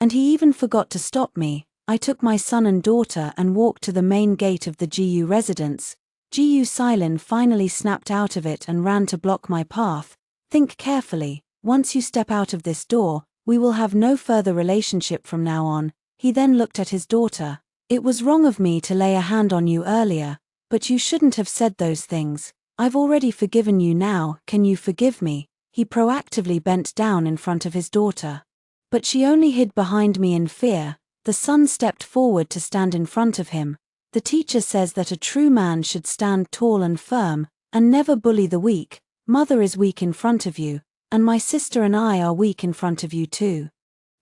[SPEAKER 1] And he even forgot to stop me. I took my son and daughter and walked to the main gate of the Jiyu residence. Jiyu Silin finally snapped out of it and ran to block my path. Think carefully. Once you step out of this door, we will have no further relationship from now on. He then looked at his daughter. It was wrong of me to lay a hand on you earlier, but you shouldn't have said those things. I've already forgiven you now, can you forgive me? He proactively bent down in front of his daughter. But she only hid behind me in fear. The son stepped forward to stand in front of him. The teacher says that a true man should stand tall and firm, and never bully the weak. Mother is weak in front of you, and my sister and I are weak in front of you too.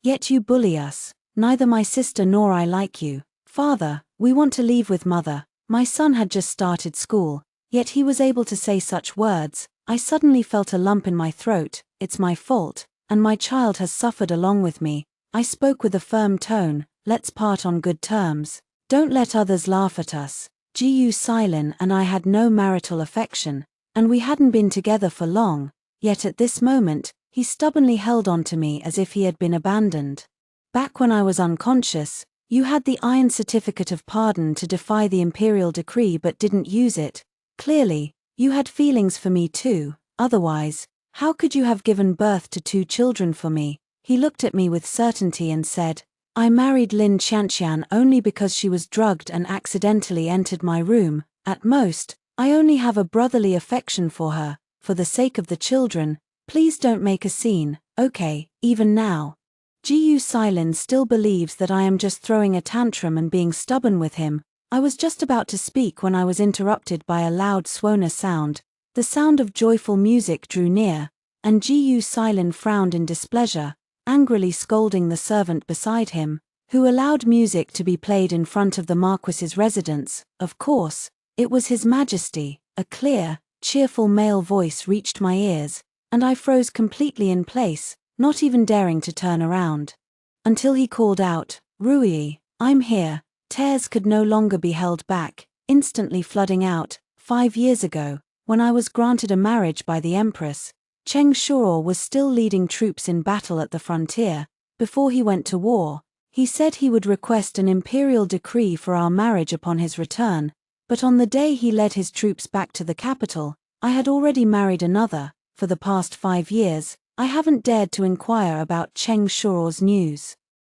[SPEAKER 1] Yet you bully us. Neither my sister nor I like you. Father, we want to leave with mother. My son had just started school. Yet he was able to say such words. I suddenly felt a lump in my throat. It's my fault, and my child has suffered along with me. I spoke with a firm tone. Let's part on good terms. Don't let others laugh at us. Jiyu Silin and I had no marital affection, and we hadn't been together for long. Yet at this moment, he stubbornly held on to me as if he had been abandoned. Back when I was unconscious, you had the iron certificate of pardon to defy the imperial decree but didn't use it. Clearly, you had feelings for me too. Otherwise, how could you have given birth to 2 children for me? He looked at me with certainty and said, I married Lin Qianxian only because she was drugged and accidentally entered my room. At most, I only have a brotherly affection for her. For the sake of the children, please don't make a scene, okay? Even now, Jiyu Silin still believes that I am just throwing a tantrum and being stubborn with him. I was just about to speak when I was interrupted by a loud swoner sound. The sound of joyful music drew near, and Jiyu Silin frowned in displeasure, angrily scolding the servant beside him, who allowed music to be played in front of the Marquis's residence. Of course, it was His Majesty. A clear, cheerful male voice reached my ears, and I froze completely in place, not even daring to turn around. Until he called out, Rui, I'm here. Tears could no longer be held back, instantly flooding out. 5 years ago, when I was granted a marriage by the Empress, Cheng Shuo was still leading troops in battle at the frontier. Before he went to war, He said he would request an imperial decree for our marriage upon his return, but on the day he led his troops back to the capital, I had already married another. For the past 5 years, I haven't dared to inquire about Cheng Shuo's news.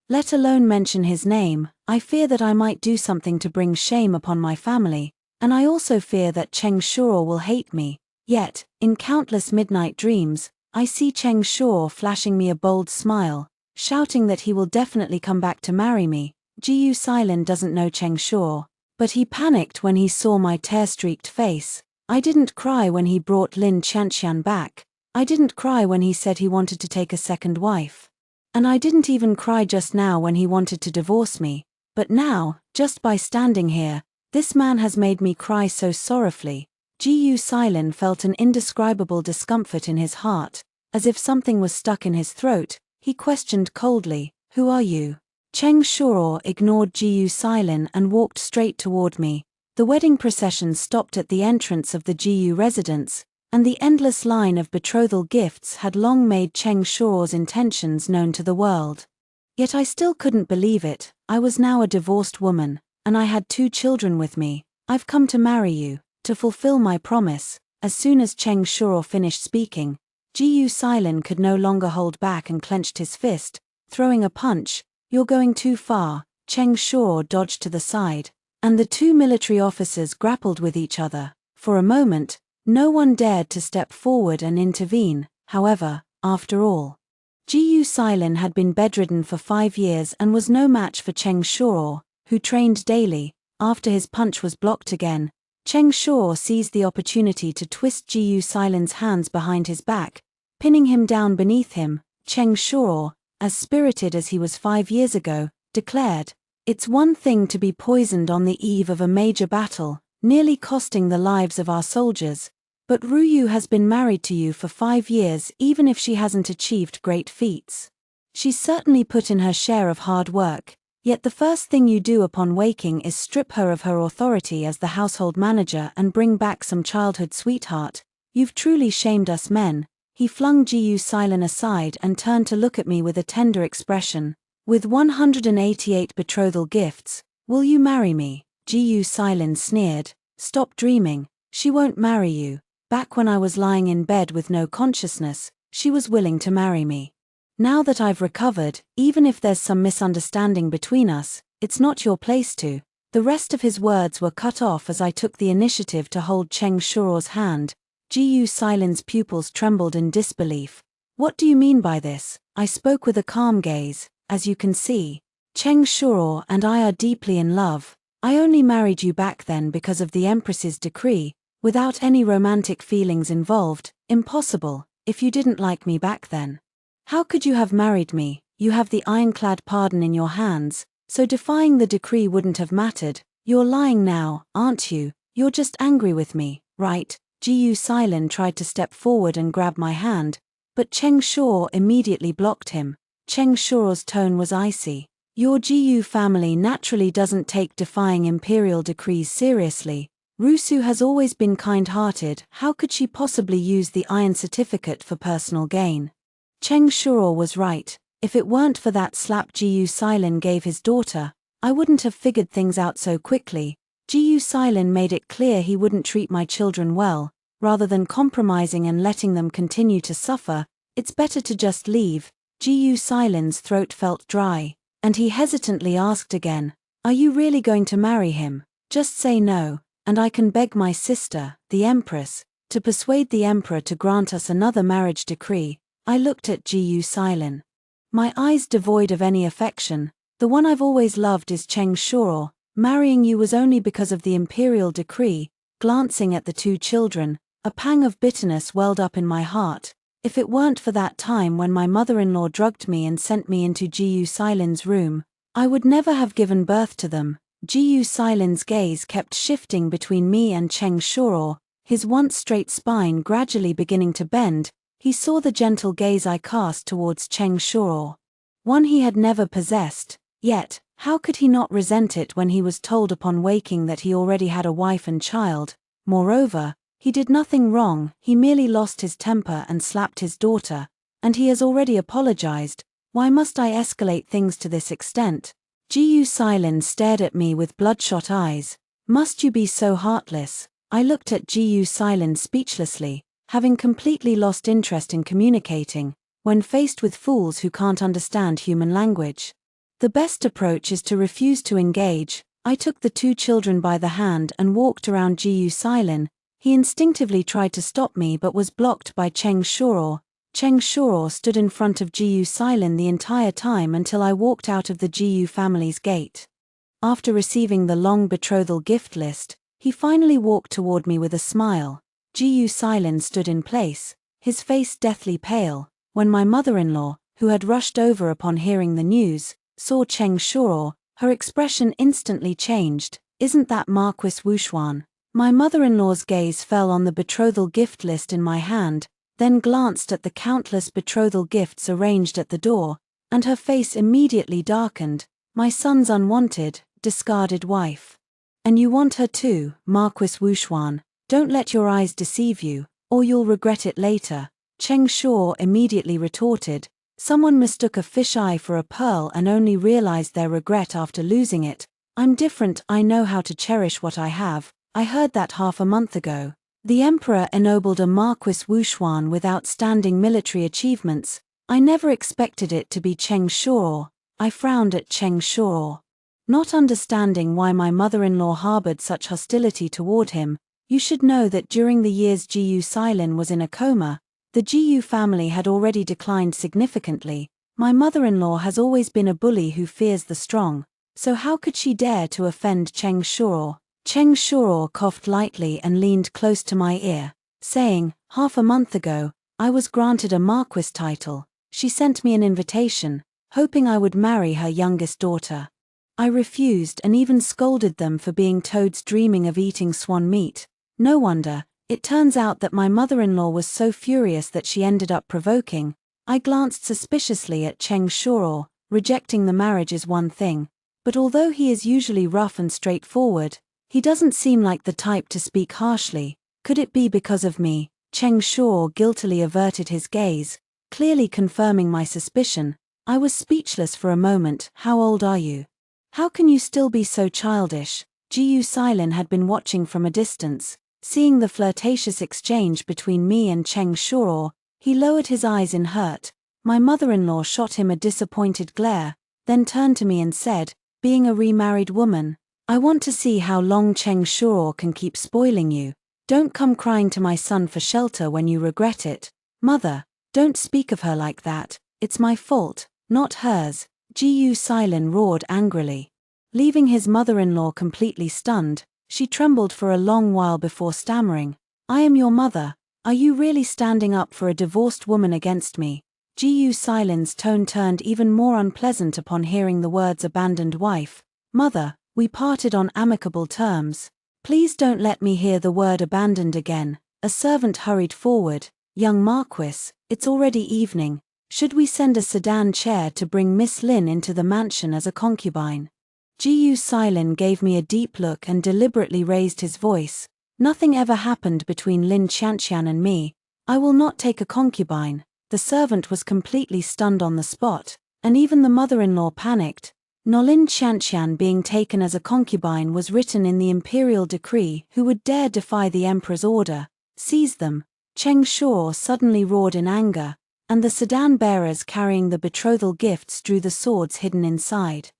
[SPEAKER 1] Let alone mention his name. I fear that I might do something to bring shame upon my family, and I also fear that Cheng Shuo will hate me. Yet, in countless midnight dreams, I see Cheng Shuo flashing me a bold smile, shouting that he will definitely come back to marry me. Jiyu Silin doesn't know Cheng Shuo, but he panicked when he saw my tear-streaked face. I didn't cry when he brought Lin Qianxian back. I didn't cry when he said he wanted to take a second wife. And I didn't even cry just now when he wanted to divorce me. But now, just by standing here, this man has made me cry so sorrowfully. Jiyu Silin felt an indescribable discomfort in his heart, as if something was stuck in his throat. He questioned coldly, "Who are you?" Cheng Shuo ignored Jiyu Silin and walked straight toward me. The wedding procession stopped at the entrance of the Jiyu residence, and the endless line of betrothal gifts had long made Cheng Shuo's intentions known to the world. Yet I still couldn't believe it. I was now a divorced woman, and I had 2 children with me. "I've come to marry you, to fulfill my promise." As soon as Cheng Shuo finished speaking, Jiyu Silin could no longer hold back and clenched his fist, throwing a punch. "You're going too far." Cheng Shuo dodged to the side, and the 2 military officers grappled with each other. For a moment, no one dared to step forward and intervene. However, after all, Jiyu Silin had been bedridden for 5 years and was no match for Cheng Shuo, who trained daily. After his punch was blocked again, Cheng Shuo seized the opportunity to twist Jiyu Silin's hands behind his back, pinning him down beneath him. Cheng Shuo, as spirited as he was 5 years ago, declared, "It's one thing to be poisoned on the eve of a major battle, nearly costing the lives of our soldiers, but Ruyu has been married to you for 5 years even if she hasn't achieved great feats. She's certainly put in her share of hard work, yet the first thing you do upon waking is strip her of her authority as the household manager and bring back some childhood sweetheart. You've truly shamed us men." He flung Jiyu Silin aside and turned to look at me with a tender expression. "With 188 betrothal gifts, will you marry me?" Jiyu Silin sneered. "Stop dreaming. She won't marry you. Back when I was lying in bed with no consciousness, she was willing to marry me. Now that I've recovered, even if there's some misunderstanding between us, it's not your place to." The rest of his words were cut off as I took the initiative to hold Cheng Shuo's hand. Jiyu Silin's pupils trembled in disbelief. "What do you mean by this?" I spoke with a calm gaze. "As you can see, Cheng Shuo and I are deeply in love. I only married you back then because of the Empress's decree, without any romantic feelings involved. Impossible, if you didn't like me back then. How could you have married me? You have the ironclad pardon in your hands, so defying the decree wouldn't have mattered. You're lying now, aren't you? You're just angry with me, right?" Jiyu Silin tried to step forward and grab my hand, but Cheng Shuo immediately blocked him. Cheng Shuo's tone was icy. "Your Jiyu family naturally doesn't take defying imperial decrees seriously. Rusu has always been kind-hearted. How could she possibly use the iron certificate for personal gain?" Cheng Shuo was right. If it weren't for that slap Jiyu Silin gave his daughter, I wouldn't have figured things out so quickly. Jiyu Silin made it clear he wouldn't treat my children well. Rather than compromising and letting them continue to suffer, it's better to just leave. Jiyu Silin's throat felt dry, and he hesitantly asked again, "Are you really going to marry him? Just say no, and I can beg my sister, the Empress, to persuade the Emperor to grant us another marriage decree." I looked at Jiyu Silin, my eyes devoid of any affection. "The one I've always loved is Cheng Shuo. Marrying you was only because of the imperial decree." Glancing at the 2 children, a pang of bitterness welled up in my heart. If it weren't for that time when my mother-in-law drugged me and sent me into Jiyu Silin's room, I would never have given birth to them. Jiyu Silin's gaze kept shifting between me and Cheng Shuo, his once straight spine gradually beginning to bend. He saw the gentle gaze I cast towards Cheng Shuo, one he had never possessed. Yet, how could he not resent it when he was told upon waking that he already had a wife and child? Moreover, he did nothing wrong. He merely lost his temper and slapped his daughter, and he has already apologized. Why must I escalate things to this extent? Ji Silin stared at me with bloodshot eyes. Must you be so heartless? I looked at Ji Silin speechlessly, having completely lost interest in communicating, when faced with fools who can't understand human language. The best approach is to refuse to engage. I took the two children by the hand and walked around Ji Silin. He instinctively tried to stop me but was blocked by Cheng Shuo. Cheng Shuo stood in front of Ji Silin the entire time until I walked out of the Ji family's gate. After receiving the long betrothal gift list, he finally walked toward me with a smile. Ji Silin stood in place, his face deathly pale. When my mother-in-law, who had rushed over upon hearing the news, saw Cheng Shuo, her expression instantly changed. Isn't that Marquis Wuxuan? My mother-in-law's gaze fell on the betrothal gift list in my hand, then glanced at the countless betrothal gifts arranged at the door, and her face immediately darkened. My son's unwanted, discarded wife. And you want her too, Marquis Wuxuan. Don't let your eyes deceive you, or you'll regret it later. Cheng Shuo immediately retorted. Someone mistook a fisheye for a pearl and only realized their regret after losing it. I'm different, I know how to cherish what I have. I heard that half a month ago. The emperor ennobled a Marquis Wuxuan with outstanding military achievements. I never expected it to be Cheng Shuo. I frowned at Cheng Shuo. Not understanding why my mother-in-law harbored such hostility toward him, you should know that during the years Ji Silin was in a coma, the Ji family had already declined significantly. My mother-in-law has always been a bully who fears the strong, so how could she dare to offend Cheng Shuo? Cheng Shuo coughed lightly and leaned close to my ear, saying, half a month ago, I was granted a marquis title. She sent me an invitation, hoping I would marry her youngest daughter. I refused and even scolded them for being toads dreaming of eating swan meat. No wonder, it turns out that my mother-in-law was so furious that she ended up provoking. I glanced suspiciously at Cheng Shuo. Rejecting the marriage is one thing, but although he is usually rough and straightforward, he doesn't seem like the type to speak harshly. Could it be because of me? Cheng Shuo guiltily averted his gaze, clearly confirming my suspicion. I was speechless for a moment. How old are you? How can you still be so childish? Ji Silin had been watching from a distance. Seeing the flirtatious exchange between me and Cheng Shuo, he lowered his eyes in hurt. My mother-in-law shot him a disappointed glare, then turned to me and said, being a remarried woman, I want to see how long Cheng Shuo can keep spoiling you. Don't come crying to my son for shelter when you regret it. Mother, don't speak of her like that. It's my fault, not hers. Ji Silin roared angrily. Leaving his mother-in-law completely stunned, she trembled for a long while before stammering, I am your mother. Are you really standing up for a divorced woman against me? Ji Silin's tone turned even more unpleasant upon hearing the words abandoned wife. Mother, we parted on amicable terms. Please don't let me hear the word abandoned again. A servant hurried forward. Young Marquis, it's already evening. Should we send a sedan chair to bring Miss Lin into the mansion as a concubine? Ji Silin gave me a deep look and deliberately raised his voice. Nothing ever happened between Lin Qianxian and me. I will not take a concubine. The servant was completely stunned on the spot, and even the mother-in-law panicked. Lin Qianxian being taken as a concubine was written in the imperial decree. Who would dare defy the emperor's order? Seize them. Cheng Shuo suddenly roared in anger, and the sedan bearers carrying the betrothal gifts drew the swords hidden inside.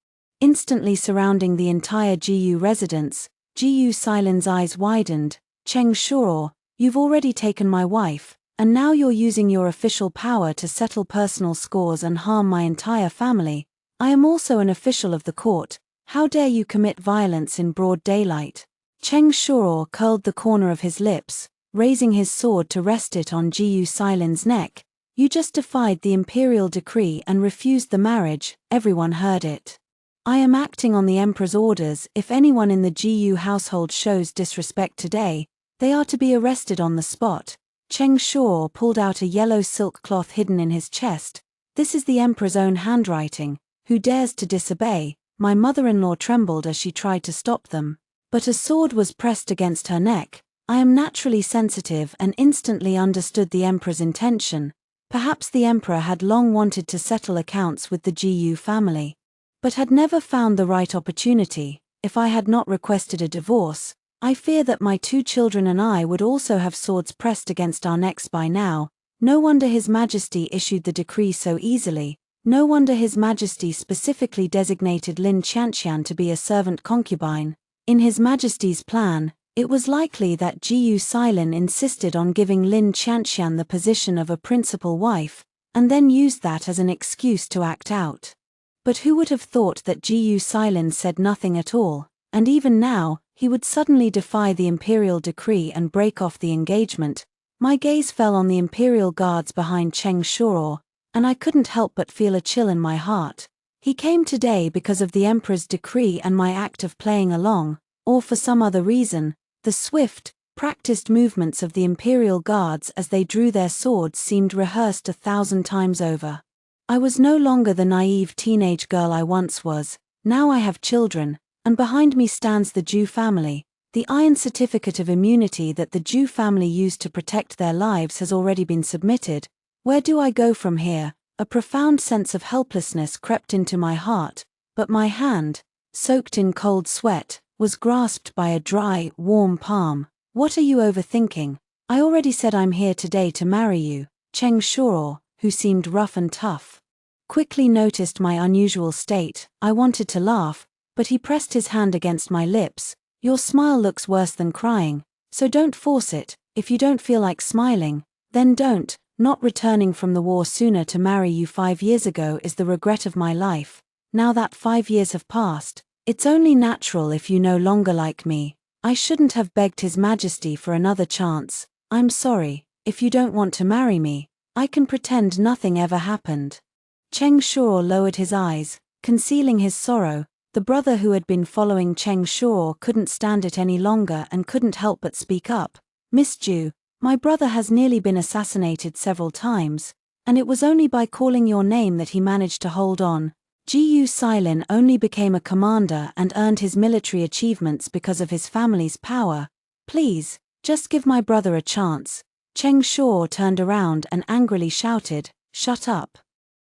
[SPEAKER 1] Instantly surrounding the entire Ji residence, Ji Silin's eyes widened. Cheng Shuo, you've already taken my wife, and now you're using your official power to settle personal scores and harm my entire family. I am also an official of the court. How dare you commit violence in broad daylight? Cheng Shuo curled the corner of his lips, raising his sword to rest it on Ji Silin's neck. You just defied the imperial decree and refused the marriage. Everyone heard it. I am acting on the emperor's orders. If anyone in the Ji household shows disrespect today, they are to be arrested on the spot. Cheng Shuo pulled out a yellow silk cloth hidden in his chest. This is the emperor's own handwriting. Who dares to disobey? My mother-in-law trembled as she tried to stop them, but a sword was pressed against her neck. I am naturally sensitive and instantly understood the emperor's intention. Perhaps the emperor had long wanted to settle accounts with the Jiyu family, but had never found the right opportunity. If I had not requested a divorce, I fear that my 2 children and I would also have swords pressed against our necks by now. No wonder His Majesty issued the decree so easily. No wonder His Majesty specifically designated Lin Xianxian to be a servant concubine. In His Majesty's plan, it was likely that Jiyu Silin insisted on giving Lin Xianxian the position of a principal wife, and then used that as an excuse to act out. But who would have thought that Jiyu Silin said nothing at all, and even now, he would suddenly defy the imperial decree and break off the engagement? My gaze fell on the imperial guards behind Cheng Shuo, and I couldn't help but feel a chill in my heart. He came today because of the emperor's decree and my act of playing along, or for some other reason. The swift, practiced movements of the imperial guards as they drew their swords seemed rehearsed 1,000 times over. I was no longer the naive teenage girl I once was. Now I have children, and behind me stands the Zhu family. The iron certificate of immunity that the Zhu family used to protect their lives has already been submitted. Where do I go from here? A profound sense of helplessness crept into my heart, but my hand, soaked in cold sweat, was grasped by a dry, warm palm. What are you overthinking? I already said I'm here today to marry you. Cheng Shuo, who seemed rough and tough, quickly noticed my unusual state. I wanted to laugh, but he pressed his hand against my lips. Your smile looks worse than crying, so don't force it. If you don't feel like smiling, then don't. Not returning from the war sooner to marry you 5 years ago is the regret of my life. Now that 5 years have passed, it's only natural if you no longer like me. I shouldn't have begged His Majesty for another chance. I'm sorry. If you don't want to marry me, I can pretend nothing ever happened. Cheng Shuo lowered his eyes, concealing his sorrow. The brother who had been following Cheng Shuo couldn't stand it any longer and couldn't help but speak up. Miss Zhu, my brother has nearly been assassinated several times, and it was only by calling your name that he managed to hold on. Jiyu Silin only became a commander and earned his military achievements because of his family's power. Please, just give my brother a chance. Cheng Shuo turned around and angrily shouted, "Shut up."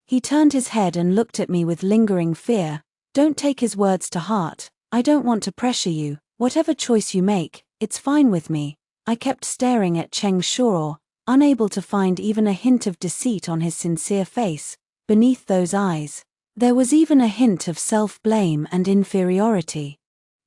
[SPEAKER 1] He turned his head and looked at me with lingering fear. Don't take his words to heart. I don't want to pressure you. Whatever choice you make, it's fine with me. I kept staring at Cheng Shuo, unable to find even a hint of deceit on his sincere face. Beneath those eyes, there was even a hint of self-blame and inferiority.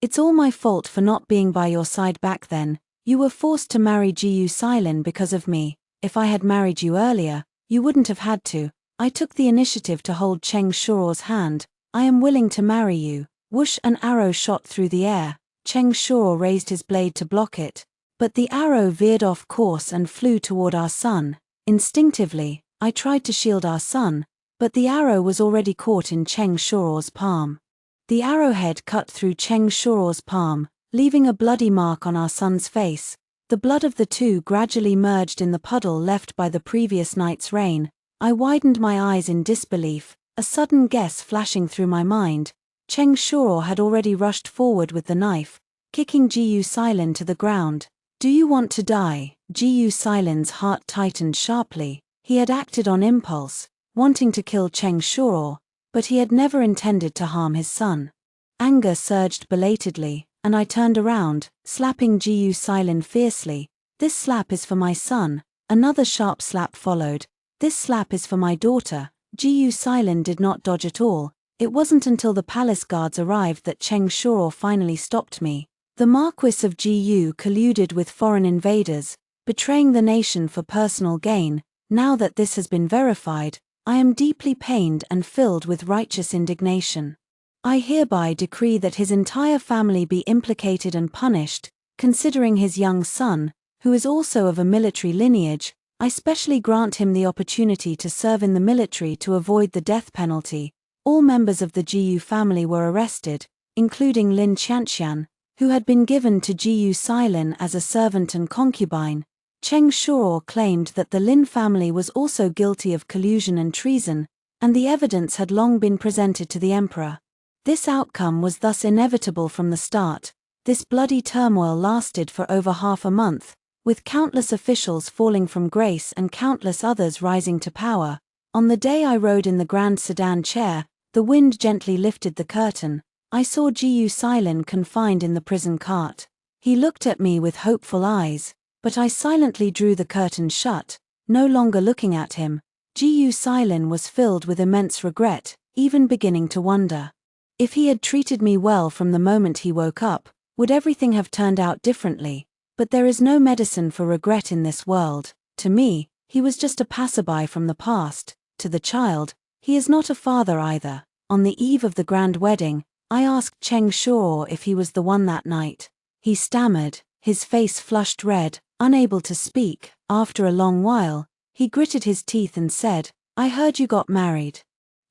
[SPEAKER 1] It's all my fault for not being by your side back then. You were forced to marry Jiyu Silin because of me. If I had married you earlier, you wouldn't have had to. I took the initiative to hold Cheng Shuo's hand. I am willing to marry you. Whoosh, an arrow shot through the air. Cheng Shuo raised his blade to block it, but the arrow veered off course and flew toward our son. Instinctively, I tried to shield our son, but the arrow was already caught in Cheng Shuo's palm. The arrowhead cut through Cheng Shuo's palm, leaving a bloody mark on our son's face. The blood of the two gradually merged in the puddle left by the previous night's rain. I widened my eyes in disbelief, a sudden guess flashing through my mind. Cheng Shuo had already rushed forward with the knife, kicking Jiyu Silin to the ground. Do you want to die? Jiyu Silin's heart tightened sharply. He had acted on impulse, wanting to kill Cheng Shuo, but he had never intended to harm his son. Anger surged belatedly, and I turned around, slapping Jiyu Silin fiercely. This slap is for my son. Another sharp slap followed. This slap is for my daughter. Jiyu Silin did not dodge at all. It wasn't until the palace guards arrived that Cheng Shuo finally stopped me. The Marquis of Jiyu colluded with foreign invaders, betraying the nation for personal gain. Now that this has been verified, I am deeply pained and filled with righteous indignation. I hereby decree that his entire family be implicated and punished. Considering his young son, who is also of a military lineage, I specially grant him the opportunity to serve in the military to avoid the death penalty. All members of the Jiyu family were arrested, including Lin Xianxian, who had been given to Jiyu Silin as a servant and concubine. Cheng Shuo claimed that the Lin family was also guilty of collusion and treason, and the evidence had long been presented to the emperor. This outcome was thus inevitable from the start. This bloody turmoil lasted for over half a month. With countless officials falling from grace and countless others rising to power. On the day I rode in the grand sedan chair, the wind gently lifted the curtain. I saw Jiyu Silin confined in the prison cart. He looked at me with hopeful eyes, but I silently drew the curtain shut, no longer looking at him. Jiyu Silin was filled with immense regret, even beginning to wonder. If he had treated me well from the moment he woke up, would everything have turned out differently? But there is no medicine for regret in this world. To me, he was just a passerby from the past. To the child, he is not a father either. On the eve of the grand wedding, I asked Cheng Shuo if he was the one that night. He stammered, his face flushed red, unable to speak. After a long while, he gritted his teeth and said, "I heard you got married.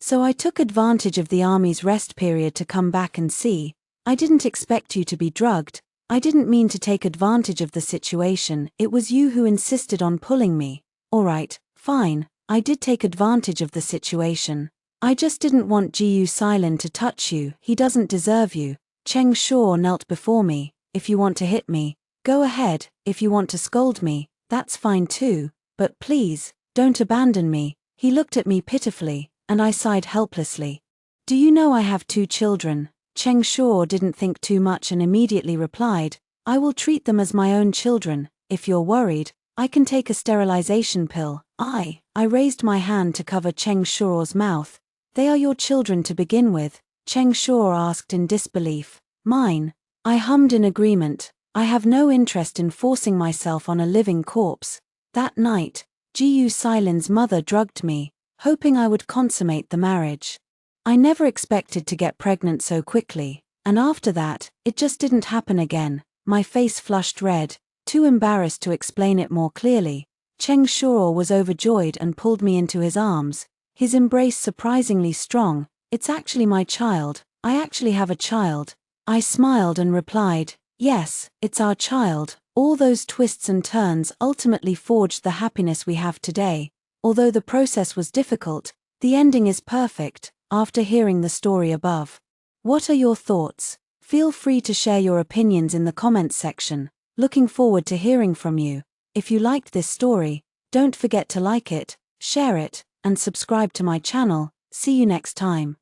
[SPEAKER 1] So I took advantage of the army's rest period to come back and see. I didn't expect you to be drugged. I didn't mean to take advantage of the situation, it was you who insisted on pulling me." "Alright, fine, I did take advantage of the situation. I just didn't want Jiyu Silin to touch you, he doesn't deserve you." Cheng Shuo knelt before me. "If you want to hit me, go ahead. If you want to scold me, that's fine too. But please, don't abandon me." He looked at me pitifully, and I sighed helplessly. "Do you know I have 2 children? Cheng Shuo didn't think too much and immediately replied, "I will treat them as my own children. If you're worried, I can take a sterilization pill." I raised my hand to cover Cheng Shuo's mouth. "They are your children to begin with?" Cheng Shuo asked in disbelief. "Mine." I hummed in agreement. I have no interest in forcing myself on a living corpse. That night, Jiyu Silin's mother drugged me, hoping I would consummate the marriage. I never expected to get pregnant so quickly, and after that, it just didn't happen again. My face flushed red, too embarrassed to explain it more clearly. Cheng Shuo was overjoyed and pulled me into his arms, his embrace surprisingly strong. "It's actually my child. I actually have a child." I smiled and replied, "Yes, it's our child." All those twists and turns ultimately forged the happiness we have today. Although the process was difficult, the ending is perfect. After hearing the story above, what are your thoughts? Feel free to share your opinions in the comments section. Looking forward to hearing from you. If you liked this story, don't forget to like it, share it, and subscribe to my channel. See you next time.